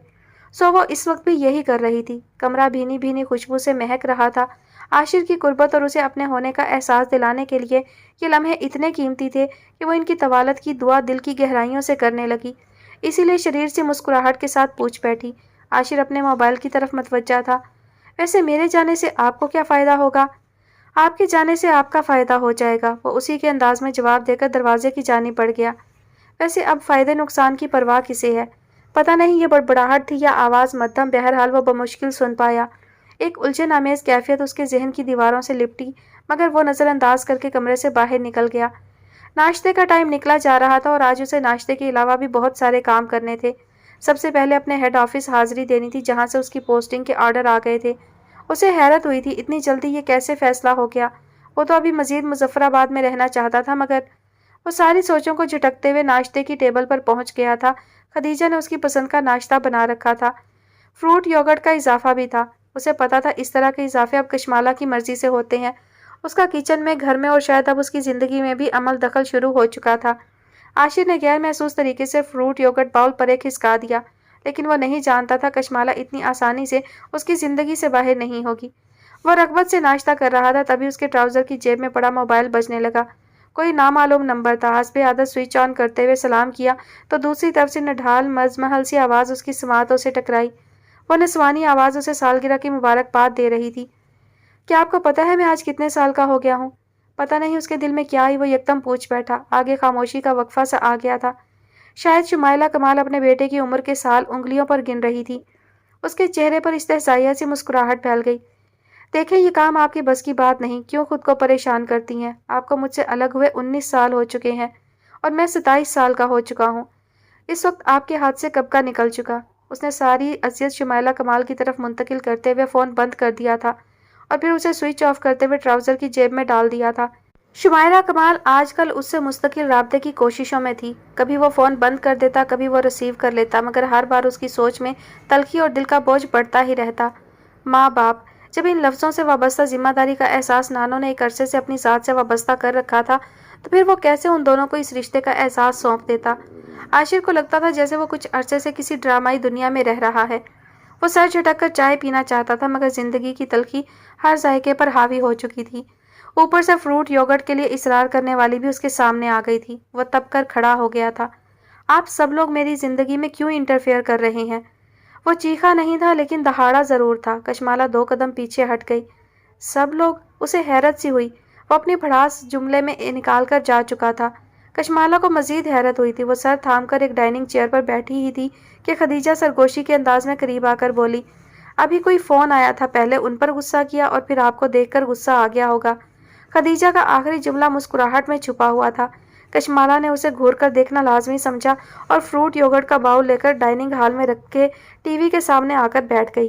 سو وہ اس وقت بھی یہی کر رہی تھی۔ کمرہ بھینی بھینی خوشبو سے مہک رہا تھا۔ عاشر کی قربت اور اسے اپنے ہونے کا احساس دلانے کے لیے یہ لمحے اتنے قیمتی تھے کہ وہ ان کی طوالت کی دعا دل کی گہرائیوں سے کرنے لگی۔ اسی لیے شریر سے مسکراہٹ کے ساتھ پوچھ بیٹھی۔ عاشر اپنے موبائل کی طرف متوجہ تھا۔ ویسے میرے جانے سے آپ کو کیا فائدہ ہوگا؟ آپ کے جانے سے آپ کا فائدہ ہو جائے گا، وہ اسی کے انداز میں جواب دے کر دروازے کی جانب بڑھ گیا۔ ویسے اب فائدے نقصان کی پرواہ کسے ہے؟ پتہ نہیں یہ بڑبڑاہٹ تھی یا آواز مدھم، بہرحال وہ بمشکل سن پایا۔ ایک الجھن آمیز کیفیت اس کے ذہن کی دیواروں سے لپٹی، مگر وہ نظر انداز کر کے کمرے سے باہر نکل گیا۔ ناشتے کا ٹائم نکلا جا رہا تھا اور آج اسے ناشتے کے علاوہ بھی بہت سارے کام کرنے تھے۔ سب سے پہلے اپنے ہیڈ آفس حاضری دینی تھی جہاں سے اس کی پوسٹنگ کے آرڈر آ گئے تھے۔ اسے حیرت ہوئی تھی اتنی جلدی یہ کیسے فیصلہ ہو گیا۔ وہ تو ابھی مزید مظفر آباد میں رہنا چاہتا تھا، مگر وہ ساری سوچوں کو جھٹکتے ہوئے ناشتے کی ٹیبل پر پہنچ گیا تھا۔ خدیجہ نے اس کی پسند کا ناشتہ بنا رکھا تھا، فروٹ یوگرٹ کا اضافہ بھی تھا۔ اسے پتا تھا اس طرح کے اضافے اب کشمالہ کی مرضی سے ہوتے ہیں۔ اس کا کچن میں، گھر میں اور شاید اب اس کی زندگی میں بھی عمل دخل شروع ہو چکا تھا۔ عاشر نے غیر محسوس طریقے سے فروٹ یوگرٹ باؤل پر ایک کھسکا دیا، لیکن وہ نہیں جانتا تھا کشمالہ اتنی آسانی سے اس کی زندگی سے باہر نہیں ہوگی۔ وہ رغبت سے ناشتہ کر رہا تھا، تبھی اس کے ٹراؤزر کی جیب میں پڑا موبائل بجنے لگا۔ کوئی نامعلوم نمبر تھا۔ حسب عادت سوئچ آن کرتے ہوئے سلام کیا تو دوسری طرف سے نڈھال مزمحل سی آواز اس کی سماعتوں سے ٹکرائی۔ وہ نسوانی آواز اسے سالگرہ کی مبارکباد دے رہی تھی۔ کیا آپ کو پتا ہے میں آج کتنے سال کا ہو گیا ہوں؟ پتہ نہیں اس کے دل میں کیا آئی، وہ یکدم پوچھ بیٹھا۔ آگے خاموشی کا وقفہ سا آ گیا تھا۔ شاید شمائلہ کمال اپنے بیٹے کی عمر کے سال انگلیوں پر گن رہی تھی۔ اس کے چہرے پر استحضائیہ سی مسکراہٹ پھیل گئی۔ دیکھیں یہ کام آپ کی بس کی بات نہیں، کیوں خود کو پریشان کرتی ہیں؟ آپ کو مجھ سے الگ ہوئے 19 سال ہو چکے ہیں اور میں 27 سال کا ہو چکا ہوں۔ اس وقت آپ کے ہاتھ سے کب کا نکل چکا۔ اس نے ساری اذیت شمائلہ کمال کی طرف منتقل کرتے ہوئے فون بند کر دیا تھا اور پھر اسے سوئچ آف کرتے ہوئے ٹراؤزر کی جیب میں ڈال دیا تھا۔ شمائلہ کمال آج کل اس سے مستقل رابطے کی کوششوں میں تھی۔ کبھی وہ فون بند کر دیتا، کبھی وہ ریسیو کر لیتا، مگر ہر بار اس کی سوچ میں تلخی اور دل کا بوجھ بڑھتا ہی رہتا۔ ماں باپ، جب ان لفظوں سے وابستہ ذمہ داری کا احساس نانو نے ایک عرصے سے اپنی ذات سے وابستہ کر رکھا تھا، تو پھر وہ کیسے ان دونوں کو اس رشتے کا احساس سونپ دیتا؟ عاشر کو لگتا تھا جیسے وہ کچھ عرصے سے کسی ڈرامائی دنیا میں رہ رہا ہے۔ وہ سر جھٹک کر چائے پینا چاہتا تھا، مگر زندگی کی تلخی ہر ذائقے پر حاوی ہو چکی تھی۔ اوپر سے فروٹ یوگرٹ کے لیے اصرار کرنے والی بھی اس کے سامنے آ گئی تھی۔ وہ تپ کر کھڑا ہو گیا تھا۔ آپ سب لوگ میری زندگی میں کیوں انٹرفیئر کر رہے ہیں؟ وہ چیخا نہیں تھا، لیکن دہاڑا ضرور تھا۔ کشمالہ 2 قدم پیچھے ہٹ گئی۔ سب لوگ؟ اسے حیرت سی ہوئی۔ وہ اپنی بھڑاس جملے میں نکال کر جا چکا تھا۔ کشمالہ کو مزید حیرت ہوئی تھی۔ وہ سر تھام کر ایک ڈائننگ چیئر پر بیٹھی ہی تھی کہ خدیجہ سرگوشی کے انداز میں قریب آ کر بولی، ابھی کوئی فون آیا تھا، پہلے ان پر غصہ کیا اور پھر آپ کو دیکھ کر غصہ آ گیا ہوگا۔ خدیجہ کا آخری جملہ مسکراہٹ میں چھپا ہوا تھا۔ کشمالہ نے اسے گھور کر دیکھنا لازمی سمجھا اور فروٹ یوگرٹ کا باؤل لے کر ڈائننگ ہال میں رکھے ٹی وی کے سامنے آ کر بیٹھ گئی۔